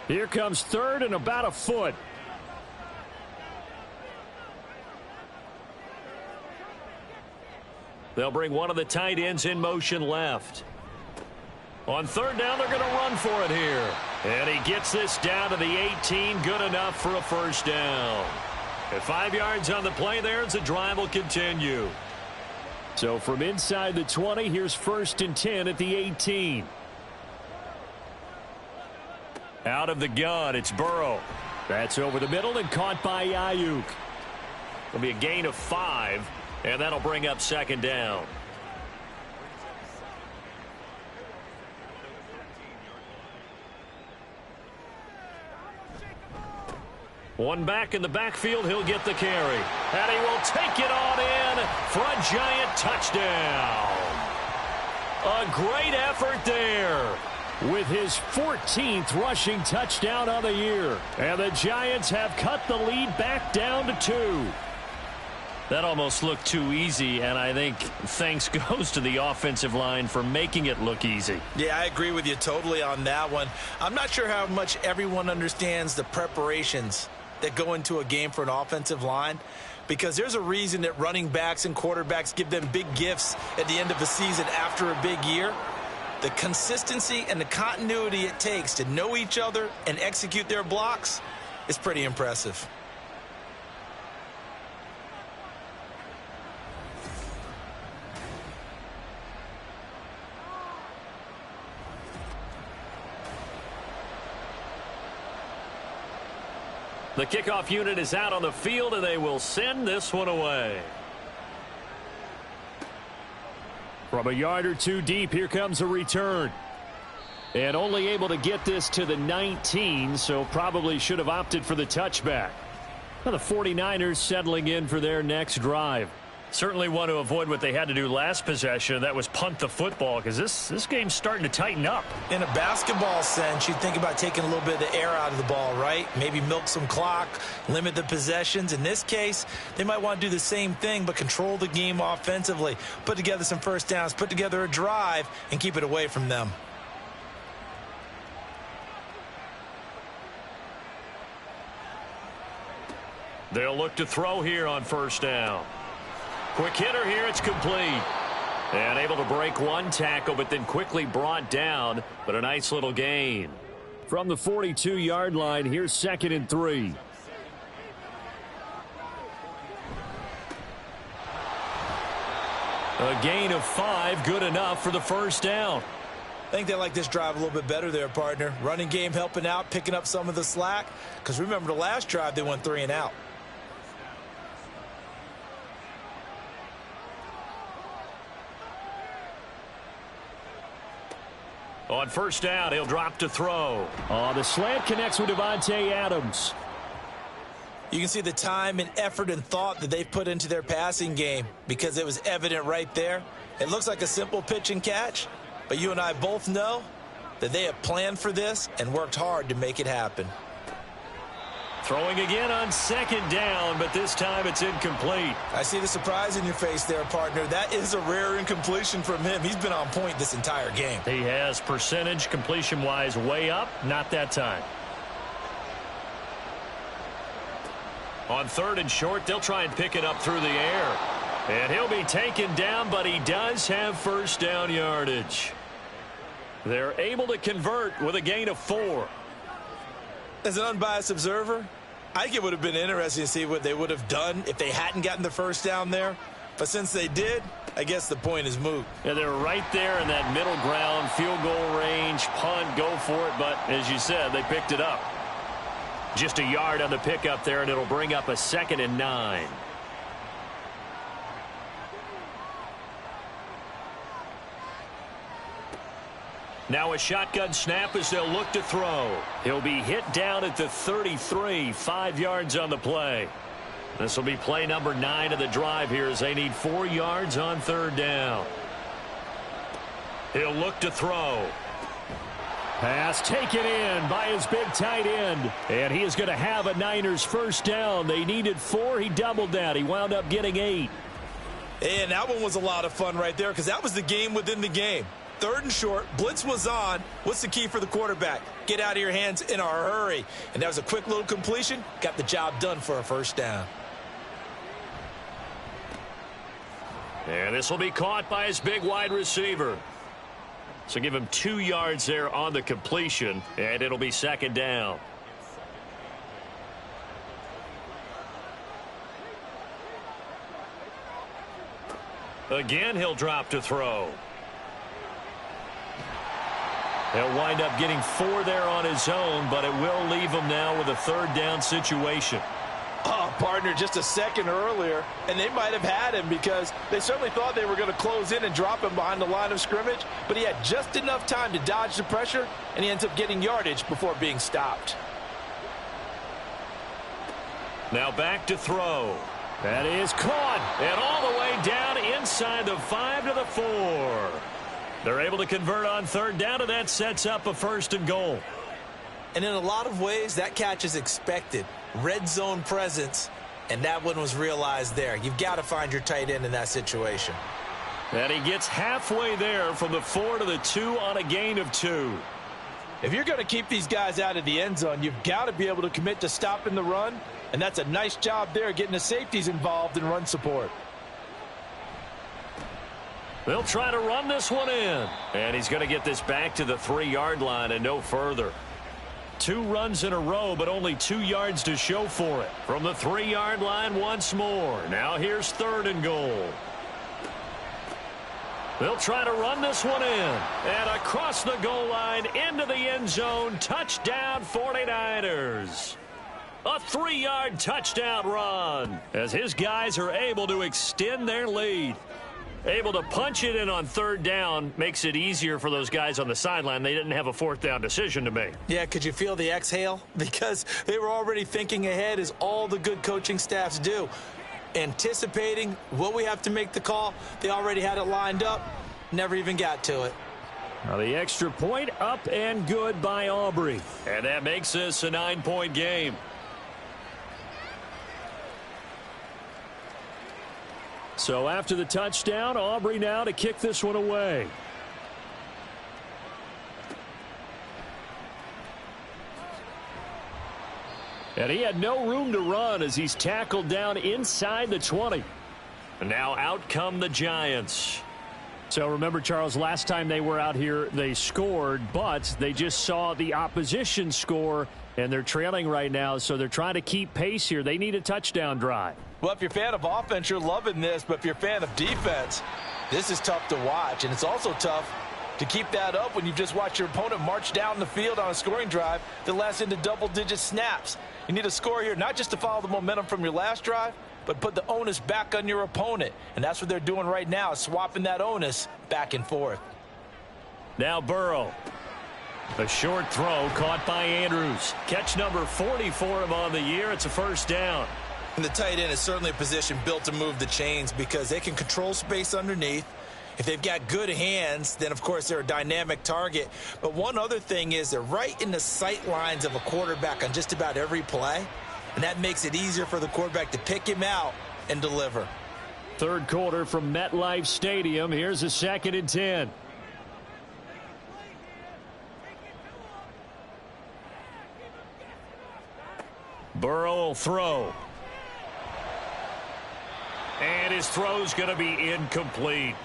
Here comes third and about a foot. They'll bring one of the tight ends in motion left. On third down, they're going to run for it here. And he gets this down to the 18, good enough for a first down. At 5 yards on the play there, as the drive will continue. So from inside the 20, here's first and 10 at the 18. Out of the gun, it's Burrow. That's over the middle and caught by Ayuk. It'll be a gain of 5, and that'll bring up second down. One back in the backfield, he'll get the carry. And he will take it on in for a giant touchdown. A great effort there. With his 14th rushing touchdown of the year. And the Giants have cut the lead back down to 2. That almost looked too easy, and I think thanks goes to the offensive line for making it look easy. Yeah, I agree with you totally on that one. I'm not sure how much everyone understands the preparations that go into a game for an offensive line, because there's a reason that running backs and quarterbacks give them big gifts at the end of the season after a big year. The consistency and the continuity it takes to know each other and execute their blocks is pretty impressive. The kickoff unit is out on the field, and they will send this one away. From a yard or two deep, here comes a return. And only able to get this to the 19, so probably should have opted for the touchback. Now the 49ers settling in for their next drive. Certainly want to avoid what they had to do last possession. That was punt the football, because this game's starting to tighten up. In a basketball sense, you think about taking a little bit of the air out of the ball, right? Maybe milk some clock, limit the possessions. In this case, they might want to do the same thing, but control the game offensively. Put together some first downs, put together a drive, and keep it away from them. They'll look to throw here on first down. Quick hitter here, it's complete. And able to break one tackle, but then quickly brought down, but a nice little gain. From the 42-yard line, here's second and 3. A gain of 5, good enough for the first down. I think they like this drive a little bit better there, partner. Running game helping out, picking up some of the slack. Because remember the last drive, they went 3 and out. On first down, he'll drop to throw. The slant connects with Davante Adams. You can see the time and effort and thought that they've put into their passing game, because it was evident right there. It looks like a simple pitch and catch, but you and I both know that they have planned for this and worked hard to make it happen. Throwing again on second down, but this time it's incomplete. I see the surprise in your face there, partner. That is a rare incompletion from him. He's been on point this entire game. He has percentage completion-wise way up, not that time. On third and short, they'll try and pick it up through the air. And he'll be taken down, but he does have first down yardage. They're able to convert with a gain of 4. As an unbiased observer, I think it would have been interesting to see what they would have done if they hadn't gotten the first down there. But since they did, I guess the point is moot. Yeah, they're right there in that middle ground, field goal range, punt, go for it. But as you said, they picked it up. Just a yard on the pickup there, and it'll bring up a 2nd and 9. Now a shotgun snap as they'll look to throw. He'll be hit down at the 33, 5 yards on the play. This will be play number 9 of the drive here as they need 4 yards on third down. He'll look to throw. Pass taken in by his big tight end. And he is going to have a Niners first down. They needed 4. He doubled that. He wound up getting 8. And that one was a lot of fun right there because that was the game within the game. 3rd and short, blitz was on. What's the key for the quarterback? Get out of your hands in a hurry. And that was a quick little completion. Got the job done for a first down. And this will be caught by his big wide receiver. So give him 2 yards there on the completion, and it'll be 2nd down. Again, he'll drop to throw. He'll wind up getting 4 there on his own, but it will leave him now with a 3rd down situation. Oh, partner, just a second earlier, and they might have had him because they certainly thought they were going to close in and drop him behind the line of scrimmage, but he had just enough time to dodge the pressure, and he ends up getting yardage before being stopped. Now back to throw. That is caught, and all the way down inside the 5 to the 4. They're able to convert on 3rd down, and that sets up a 1st and goal. And in a lot of ways, that catch is expected. Red zone presence, and that one was realized there. You've got to find your tight end in that situation. And he gets halfway there from the 4 to the 2 on a gain of 2. If you're going to keep these guys out of the end zone, you've got to be able to commit to stopping the run, and that's a nice job there getting the safeties involved in run support. They'll try to run this one in. And he's going to get this back to the 3-yard line and no further. 2 runs in a row, but only 2 yards to show for it. From the 3-yard line once more. Now here's 3rd and goal. They'll try to run this one in. And across the goal line into the end zone. Touchdown 49ers. A 3-yard touchdown run as his guys are able to extend their lead. Able to punch it in on 3rd down makes it easier for those guys on the sideline. They didn't have a 4th down decision to make. Yeah, could you feel the exhale? Because they were already thinking ahead, as all the good coaching staffs do. Anticipating what we have to make the call. They already had it lined up. Never even got to it. Now the extra point up and good by Aubrey. And that makes this a 9-point game. So after the touchdown, Aubrey now to kick this one away. And he had no room to run as he's tackled down inside the 20. And now out come the Giants. So remember, Charles, last time they were out here, they scored, but they just saw the opposition score, and they're trailing right now, so they're trying to keep pace here. They need a touchdown drive. Well, if you're a fan of offense, you're loving this, but if you're a fan of defense, this is tough to watch, and it's also tough to keep that up when you've just watched your opponent march down the field on a scoring drive that lasts into double-digit snaps. You need a score here, not just to follow the momentum from your last drive, but put the onus back on your opponent. And that's what they're doing right now, swapping that onus back and forth. Now Burrow. A short throw caught by Andrews. Catch number 40 for him on the year. It's a 1st down. And the tight end is certainly a position built to move the chains because they can control space underneath. If they've got good hands, then, of course, they're a dynamic target. But one other thing is they're right in the sight lines of a quarterback on just about every play. And that makes it easier for the quarterback to pick him out and deliver. 3rd quarter from MetLife Stadium. Here's a 2nd and 10. Burrow will throw. And his throw's going to be incomplete.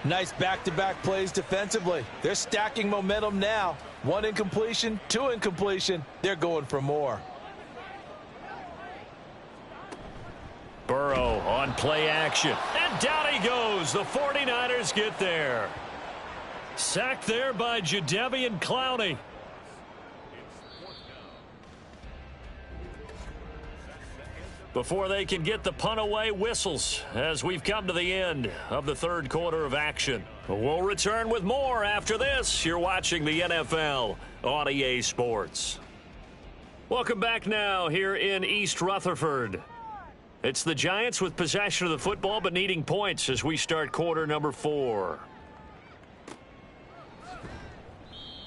Nice back-to-back plays defensively. They're stacking momentum now. 1 incompletion, 2 incompletion. They're going for more. Burrow on play action. And down he goes. The 49ers get there. Sacked there by Jadeveon Clowney. Before they can get the punt away, whistles as we've come to the end of the 3rd quarter of action. We'll return with more after this. You're watching the NFL on EA Sports. Welcome back now here in East Rutherford. It's the Giants with possession of the football but needing points as we start quarter number 4.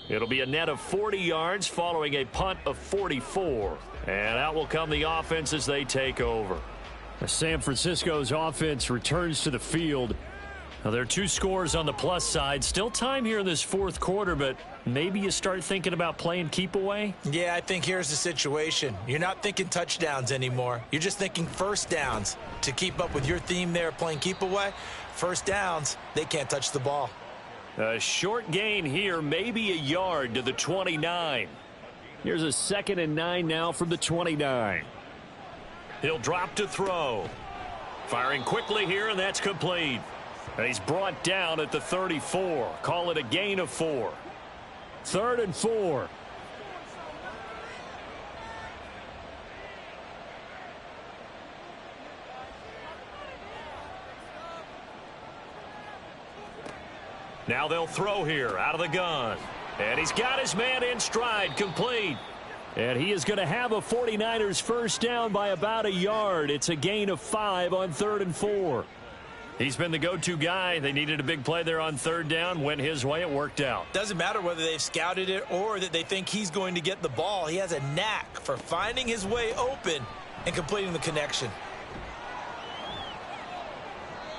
It'll be a net of 40 yards following a punt of 44. And out will come the offense as they take over. San Francisco's offense returns to the field. Now, there are 2 scores on the plus side. Still time here in this fourth quarter, but maybe you start thinking about playing keep away? Yeah, I think here's the situation. You're not thinking touchdowns anymore. You're just thinking first downs. To keep up with your theme there, playing keep away, first downs, they can't touch the ball. A short gain here, maybe a yard to the 29. Here's a 2nd and 9 now from the 29. He'll drop to throw. Firing quickly here, and that's complete. And he's brought down at the 34. Call it a gain of 4. 3rd and 4. Now they'll throw here out of the gun. And he's got his man in stride, complete. And he is going to have a 49ers first down by about a yard. It's a gain of 5 on 3rd and 4. He's been the go-to guy. They needed a big play there on 3rd down. Went his way. It worked out. Doesn't matter whether they've scouted it or that they think he's going to get the ball. He has a knack for finding his way open and completing the connection.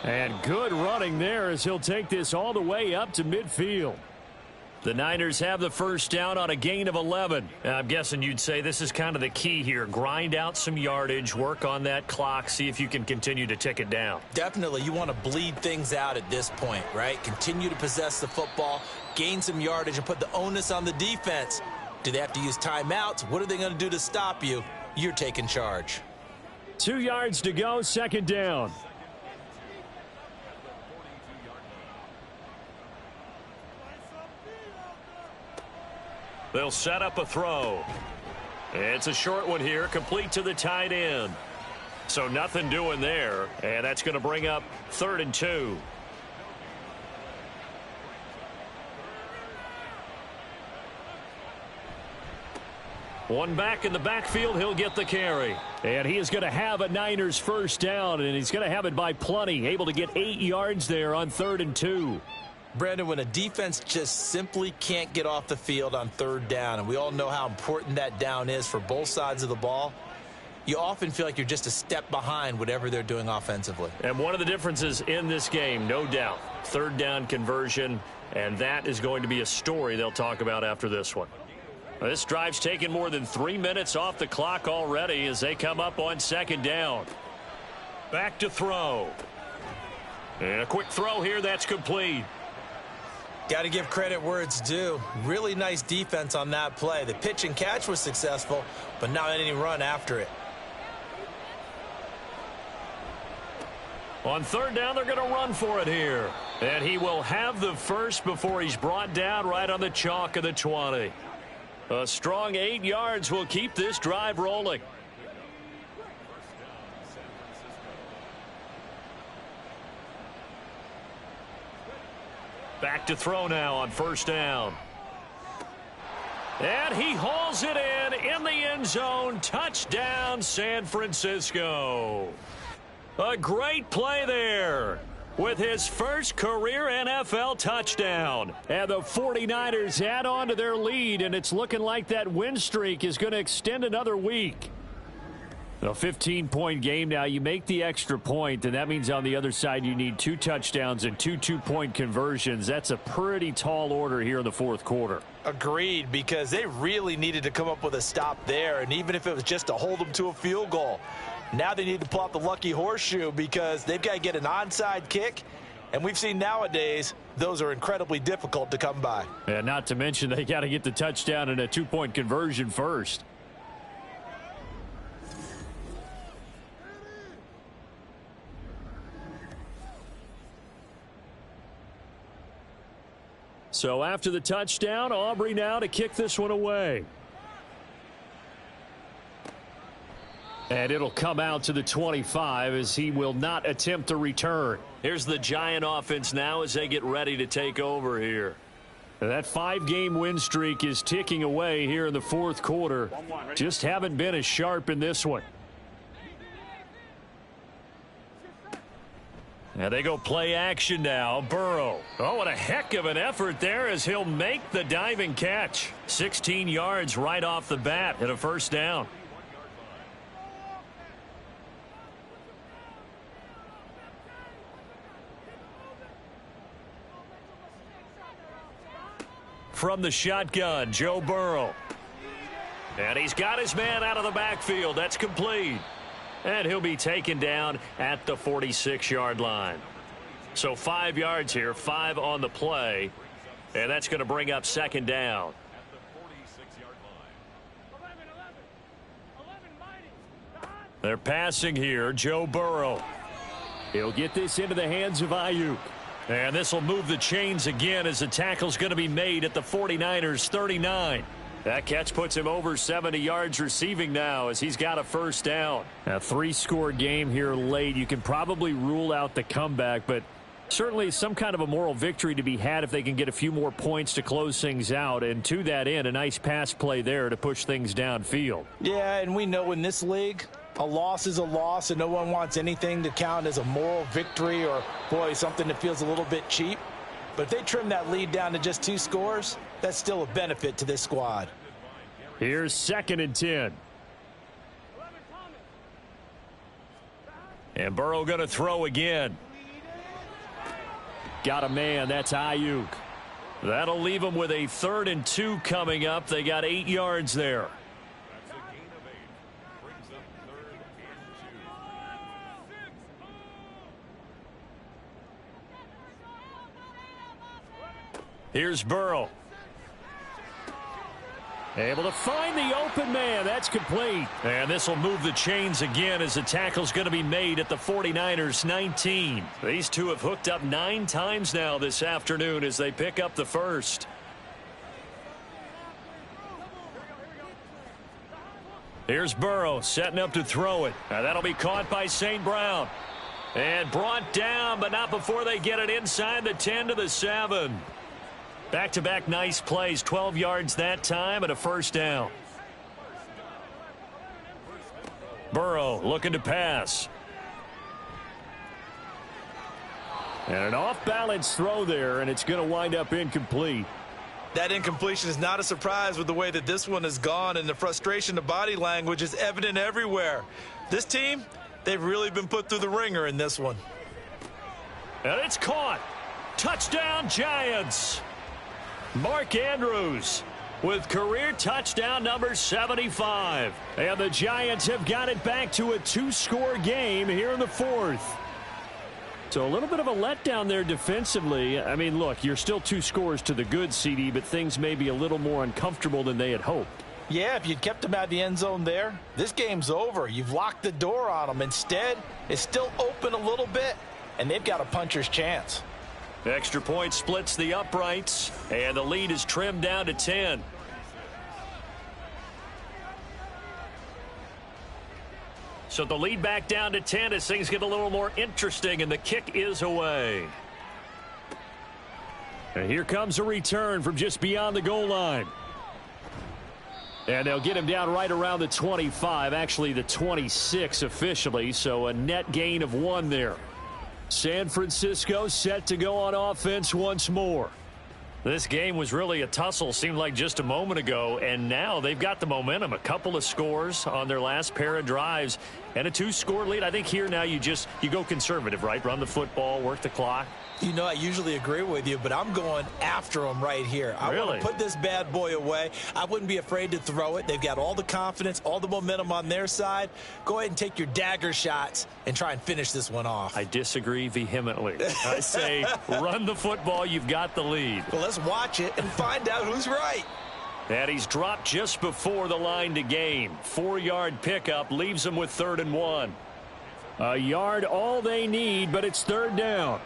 And good running there as he'll take this all the way up to midfield. The Niners have the first down on a gain of 11. I'm guessing you'd say this is kind of the key here. Grind out some yardage, work on that clock, see if you can continue to tick it down. Definitely, you want to bleed things out at this point, right? Continue to possess the football, gain some yardage, and put the onus on the defense. Do they have to use timeouts? What are they going to do to stop you? You're taking charge. 2 yards to go, 2nd down. They'll set up a throw. It's a short one here, complete to the tight end. So nothing doing there, and that's going to bring up 3rd and 2. One back in the backfield, he'll get the carry. And he is going to have a Niners first down, and he's going to have it by plenty. Able to get 8 yards there on 3rd and 2. Brandon, when a defense just simply can't get off the field on 3rd down, and we all know how important that down is for both sides of the ball, you often feel like you're just a step behind whatever they're doing offensively. And one of the differences in this game, no doubt, 3rd down conversion, and that is going to be a story they'll talk about after this one. This drive's taken more than 3 minutes off the clock already as they come up on 2nd down. Back to throw. And a quick throw here, that's complete. Got to give credit where it's due. Really nice defense on that play. The pitch and catch was successful, but not any run after it. On 3rd down, they're going to run for it here. And he will have the first before he's brought down right on the chalk of the 20. A strong 8 yards will keep this drive rolling. Back to throw now on 1st down. And he hauls it in the end zone. Touchdown, San Francisco. A great play there with his first career NFL touchdown. And the 49ers add on to their lead, and it's looking like that win streak is going to extend another week. A 15-point game now. You make the extra point, and that means on the other side you need 2 touchdowns and 2 two-point conversions. That's a pretty tall order here in the fourth quarter. Agreed, because they really needed to come up with a stop there, and even if it was just to hold them to a field goal. Now they need to pull out the lucky horseshoe because they've got to get an onside kick, and we've seen nowadays those are incredibly difficult to come by. And not to mention they got to get the touchdown and a 2-point conversion first. So after the touchdown, Aubrey now to kick this one away. And it'll come out to the 25 as he will not attempt a return. Here's the Giant offense now as they get ready to take over here. That 5-game win streak is ticking away here in the fourth quarter. Just haven't been as sharp in this one. And they go play action now. Burrow. Oh, what a heck of an effort there as he'll make the diving catch. 16 yards right off the bat and a first down. from the shotgun, Joe Burrow. And he's got his man out of the backfield. That's complete. And he'll be taken down at the 46-yard line. So 5 yards here, 5 on the play. And that's going to bring up second down. They're passing here, Joe Burrow. He'll get this into the hands of Ayuk. And this will move the chains again as the tackle's going to be made at the 49ers 39. That catch puts him over 70 yards receiving now as he's got a first down. A 3-score game here late. You can probably rule out the comeback, but certainly some kind of a moral victory to be had if they can get a few more points to close things out. And to that end, a nice pass play there to push things downfield. Yeah, and we know in this league, a loss is a loss, and no one wants anything to count as a moral victory or, boy, something that feels a little bit cheap. But if they trim that lead down to just 2 scores, that's still a benefit to this squad. Here's 2nd and 10. And Burrow going to throw again. Got a man. That's Ayuk. That'll leave them with a 3rd and 2 coming up. They got 8 yards there. Here's Burrow. Able to find the open man. That's complete. And this will move the chains again as the tackle's going to be made at the 49ers 19. These two have hooked up 9 times now this afternoon as they pick up the first. Here's Burrow setting up to throw it. Now that'll be caught by St. Brown. And brought down, but not before they get it inside the 10 to the 7. Back-to-back nice plays, 12 yards that time and a first down. Burrow looking to pass. And an off-balance throw there, and it's going to wind up incomplete. That incompletion is not a surprise with the way that this one has gone, and the frustration, the body language is evident everywhere. This team, they've really been put through the ringer in this one. And it's caught. Touchdown, Giants. Mark Andrews with career touchdown number 75. And the Giants have got it back to a 2-score game here in the 4th. So a little bit of a letdown there defensively. I mean, look, you're still 2 scores to the good, CD, but things may be a little more uncomfortable than they had hoped. Yeah, if you'd kept them out of the end zone there, this game's over. You've locked the door on them. Instead, it's still open a little bit, and they've got a puncher's chance. Extra point splits the uprights, and the lead is trimmed down to 10. So the lead back down to 10 as things get a little more interesting, and the kick is away. And here comes a return from just beyond the goal line. And they'll get him down right around the 25, actually the 26 officially, so a net gain of 1 there. San Francisco set to go on offense once more. This game was really a tussle, seemed like just a moment ago, and now they've got the momentum. A couple of scores on their last pair of drives and a 2-score lead. I think here now you go conservative, right? Run the football, work the clock. You know, I usually agree with you, but I'm going after them right here. I want to put this bad boy away. I wouldn't be afraid to throw it. They've got all the confidence, all the momentum on their side. Go ahead and take your dagger shots and try and finish this one off. I disagree vehemently. I say run the football. You've got the lead. Well, let's watch it and find out who's right. And he's dropped just before the line to gain. 4-yard pickup leaves them with 3rd and 1. A yard all they need, but it's 3rd down.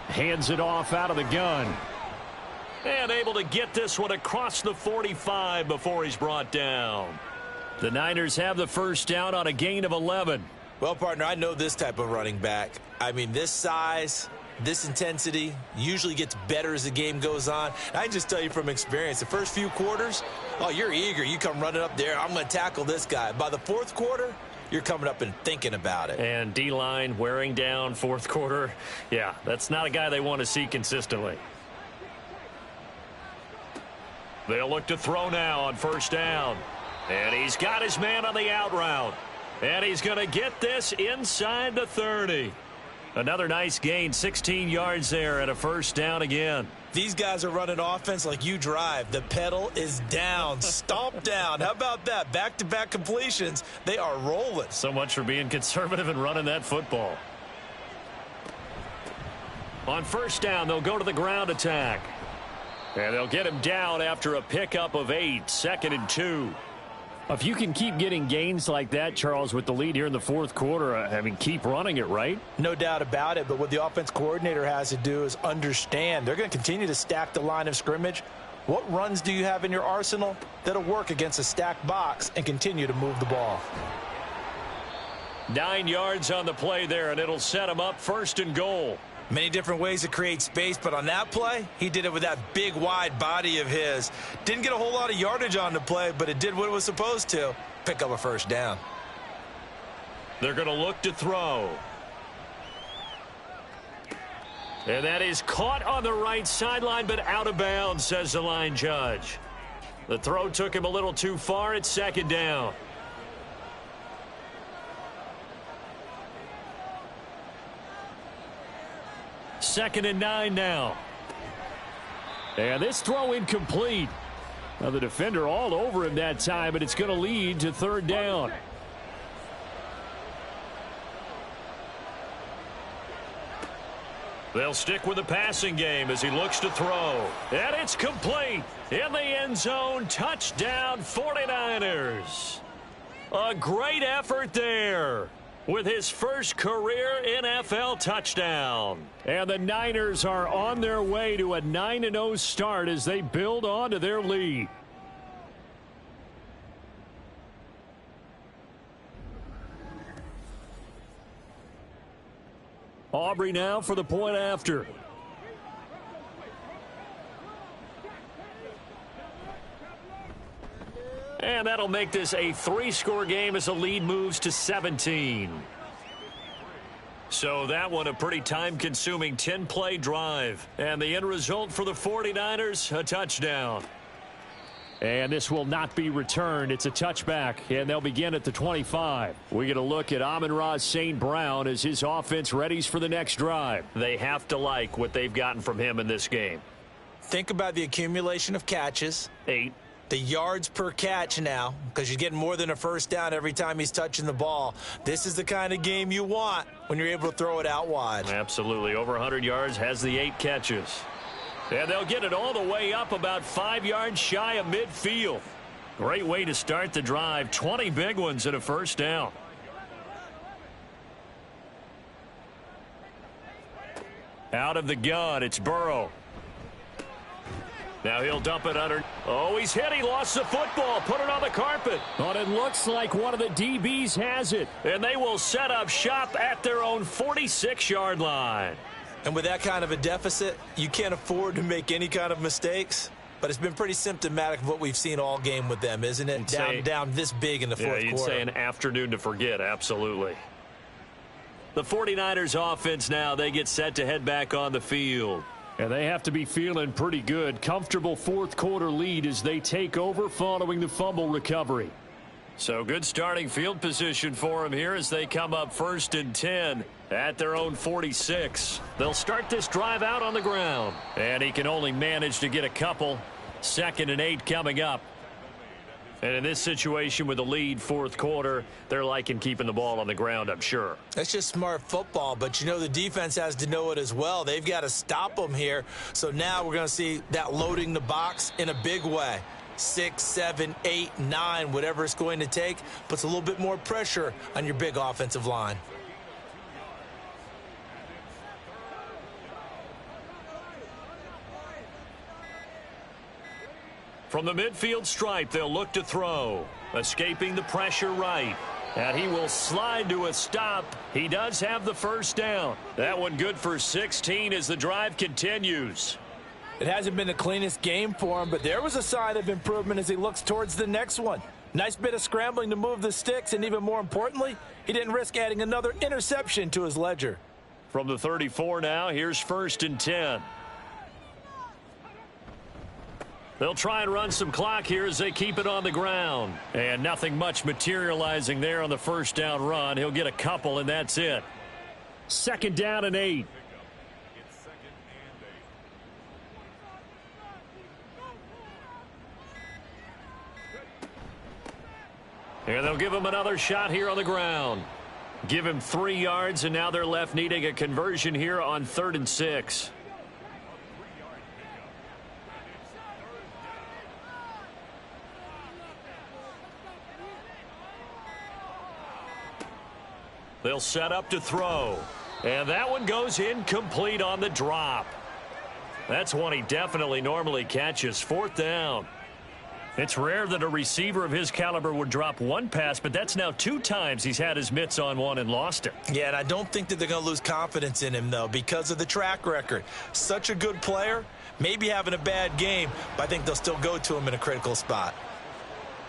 Hands it off out of the gun. And able to get this one across the 45 before he's brought down. The Niners have the first down on a gain of 11. Well, partner, I know this type of running back. I mean, this size, this intensity usually gets better as the game goes on. I can just tell you from experience, the first few quarters, oh, you're eager. You come running up there. I'm going to tackle this guy. By the 4th quarter, you're coming up and thinking about it. And D-line wearing down 4th quarter. Yeah, that's not a guy they want to see consistently. They'll look to throw now on first down. And he's got his man on the out route. And he's going to get this inside the 30. Another nice gain, 16 yards there and a first down again. These guys are running offense like you drive. The pedal is down, stomp down. How about that? Back-to-back completions. They are rolling. So much for being conservative and running that football. On first down, they'll go to the ground attack. And they'll get him down after a pickup of 8, 2nd and 2. If you can keep getting gains like that, Charles, with the lead here in the fourth quarter, I mean, keep running it, right? No doubt about it, but what the offense coordinator has to do is understand they're going to continue to stack the line of scrimmage. What runs do you have in your arsenal that'll work against a stacked box and continue to move the ball? 9 yards on the play there, and it'll set him up 1st and goal. Many different ways to create space, but on that play, he did it with that big, wide body of his. Didn't get a whole lot of yardage on the play, but it did what it was supposed to. Pick up a first down. They're going to look to throw. And that is caught on the right sideline, but out of bounds, says the line judge. The throw took him a little too far. It's 2nd down. Second and 9 now. And this throw incomplete. Now the defender all over him that time, but it's going to lead to 3rd down. They'll stick with the passing game as he looks to throw. And it's complete. In the end zone, touchdown 49ers. A great effort there with his first career NFL touchdown. And the Niners are on their way to a 9-0 start as they build on to their lead. Aubrey now for the point after. And that'll make this a 3-score game as the lead moves to 17. So that one a pretty time-consuming 10-play drive. And the end result for the 49ers, a touchdown. And this will not be returned. It's a touchback, and they'll begin at the 25. We get a look at Amon-Ra St. Brown as his offense readies for the next drive. They have to like what they've gotten from him in this game. Think about the accumulation of catches. 8. The yards per catch now, because you're getting more than a first down every time he's touching the ball. This is the kind of game you want when you're able to throw it out wide. Absolutely. Over 100 yards, has the 8 catches. And they'll get it all the way up about 5 yards shy of midfield. Great way to start the drive. 20 big ones and a first down. Out of the gun, it's Burrow. Now he'll dump it under. Oh, he's hit. He lost the football. Put it on the carpet. But it looks like one of the DBs has it. And they will set up shop at their own 46-yard line. And with that kind of a deficit, you can't afford to make any kind of mistakes. But it's been pretty symptomatic of what we've seen all game with them, isn't it? Down this big in the fourth quarter. Yeah, you'd say an afternoon to forget, absolutely. The 49ers offense now, they get set to head back on the field. And they have to be feeling pretty good. Comfortable fourth quarter lead as they take over following the fumble recovery. So good starting field position for them here as they come up 1st and 10 at their own 46. They'll start this drive out on the ground. And he can only manage to get a couple. 2nd and 8 coming up. And in this situation with the lead fourth quarter, they're liking keeping the ball on the ground, I'm sure. That's just smart football, but you know the defense has to know it as well. They've got to stop them here. So now we're going to see that loading the box in a big way. 6, 7, 8, 9, whatever it's going to take, puts a little bit more pressure on your big offensive line. From the midfield stripe, they'll look to throw. Escaping the pressure right. And he will slide to a stop. He does have the first down. That one good for 16 as the drive continues. It hasn't been the cleanest game for him, but there was a sign of improvement as he looks towards the next one. Nice bit of scrambling to move the sticks, and even more importantly, he didn't risk adding another interception to his ledger. From the 34 now, here's 1st and 10. They'll try and run some clock here as they keep it on the ground. And nothing much materializing there on the first down run. He'll get a couple, and that's it. 2nd down and 8. And they'll give him another shot here on the ground. Give him 3 yards, and now they're left needing a conversion here on 3rd and 6. They'll set up to throw. And that one goes incomplete on the drop. That's one he definitely normally catches. 4th down. It's rare that a receiver of his caliber would drop one pass, but that's now 2 times he's had his mitts on one and lost it. Yeah, and I don't think that they're going to lose confidence in him, though, because of the track record. Such a good player, maybe having a bad game, but I think they'll still go to him in a critical spot.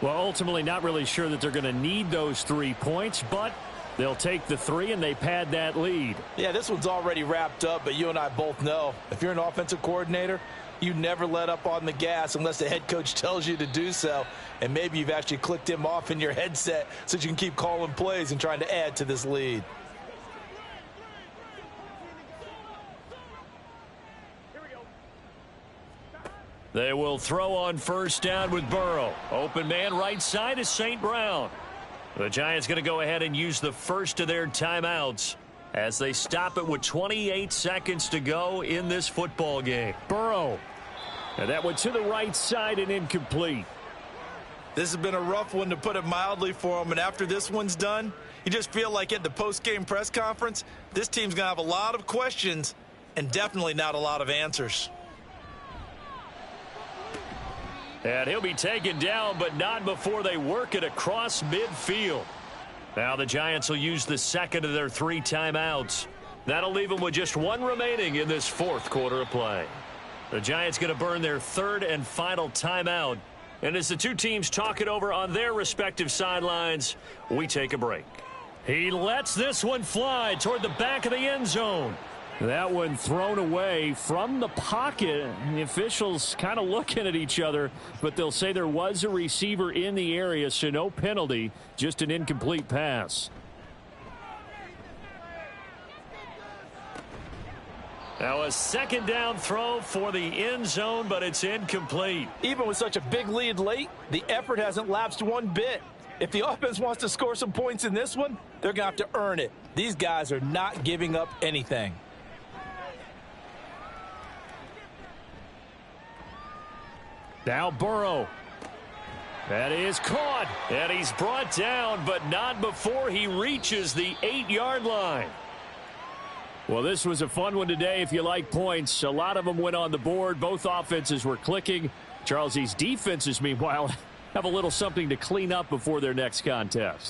Well, ultimately not really sure that they're going to need those 3 points, but they'll take the 3 and they pad that lead. Yeah, this one's already wrapped up, but you and I both know if you're an offensive coordinator, you never let up on the gas unless the head coach tells you to do so. And maybe you've actually clicked him off in your headset so you can keep calling plays and trying to add to this lead. They will throw on 1st down with Burrow. Open man right side is St. Brown. The Giants going to go ahead and use the first of their timeouts as they stop it with 28 seconds to go in this football game. Burrow. And that went to the right side and incomplete. This has been a rough one, to put it mildly, for him. And after this one's done, you just feel like at the post-game press conference, this team's going to have a lot of questions and definitely not a lot of answers. And he'll be taken down, but not before they work it across midfield. Now the Giants will use the 2nd of their 3 timeouts. That'll leave them with just 1 remaining in this 4th quarter of play. The Giants going to burn their 3rd and final timeout. And as the 2 teams talk it over on their respective sidelines, we take a break. He lets this one fly toward the back of the end zone. That one thrown away from the pocket. The officials kind of looking at each other, but they'll say there was a receiver in the area, so no penalty, just an incomplete pass. Now a 2nd down throw for the end zone, but it's incomplete. Even with such a big lead late, the effort hasn't lapsed one bit. If the offense wants to score some points in this one, they're going to have to earn it. These guys are not giving up anything. Now Burrow. That is caught, and he's brought down, but not before he reaches the 8-yard line. Well, this was a fun one today if you like points. A lot of them went on the board. Both offenses were clicking. Charles, these defenses, meanwhile, have a little something to clean up before their next contest.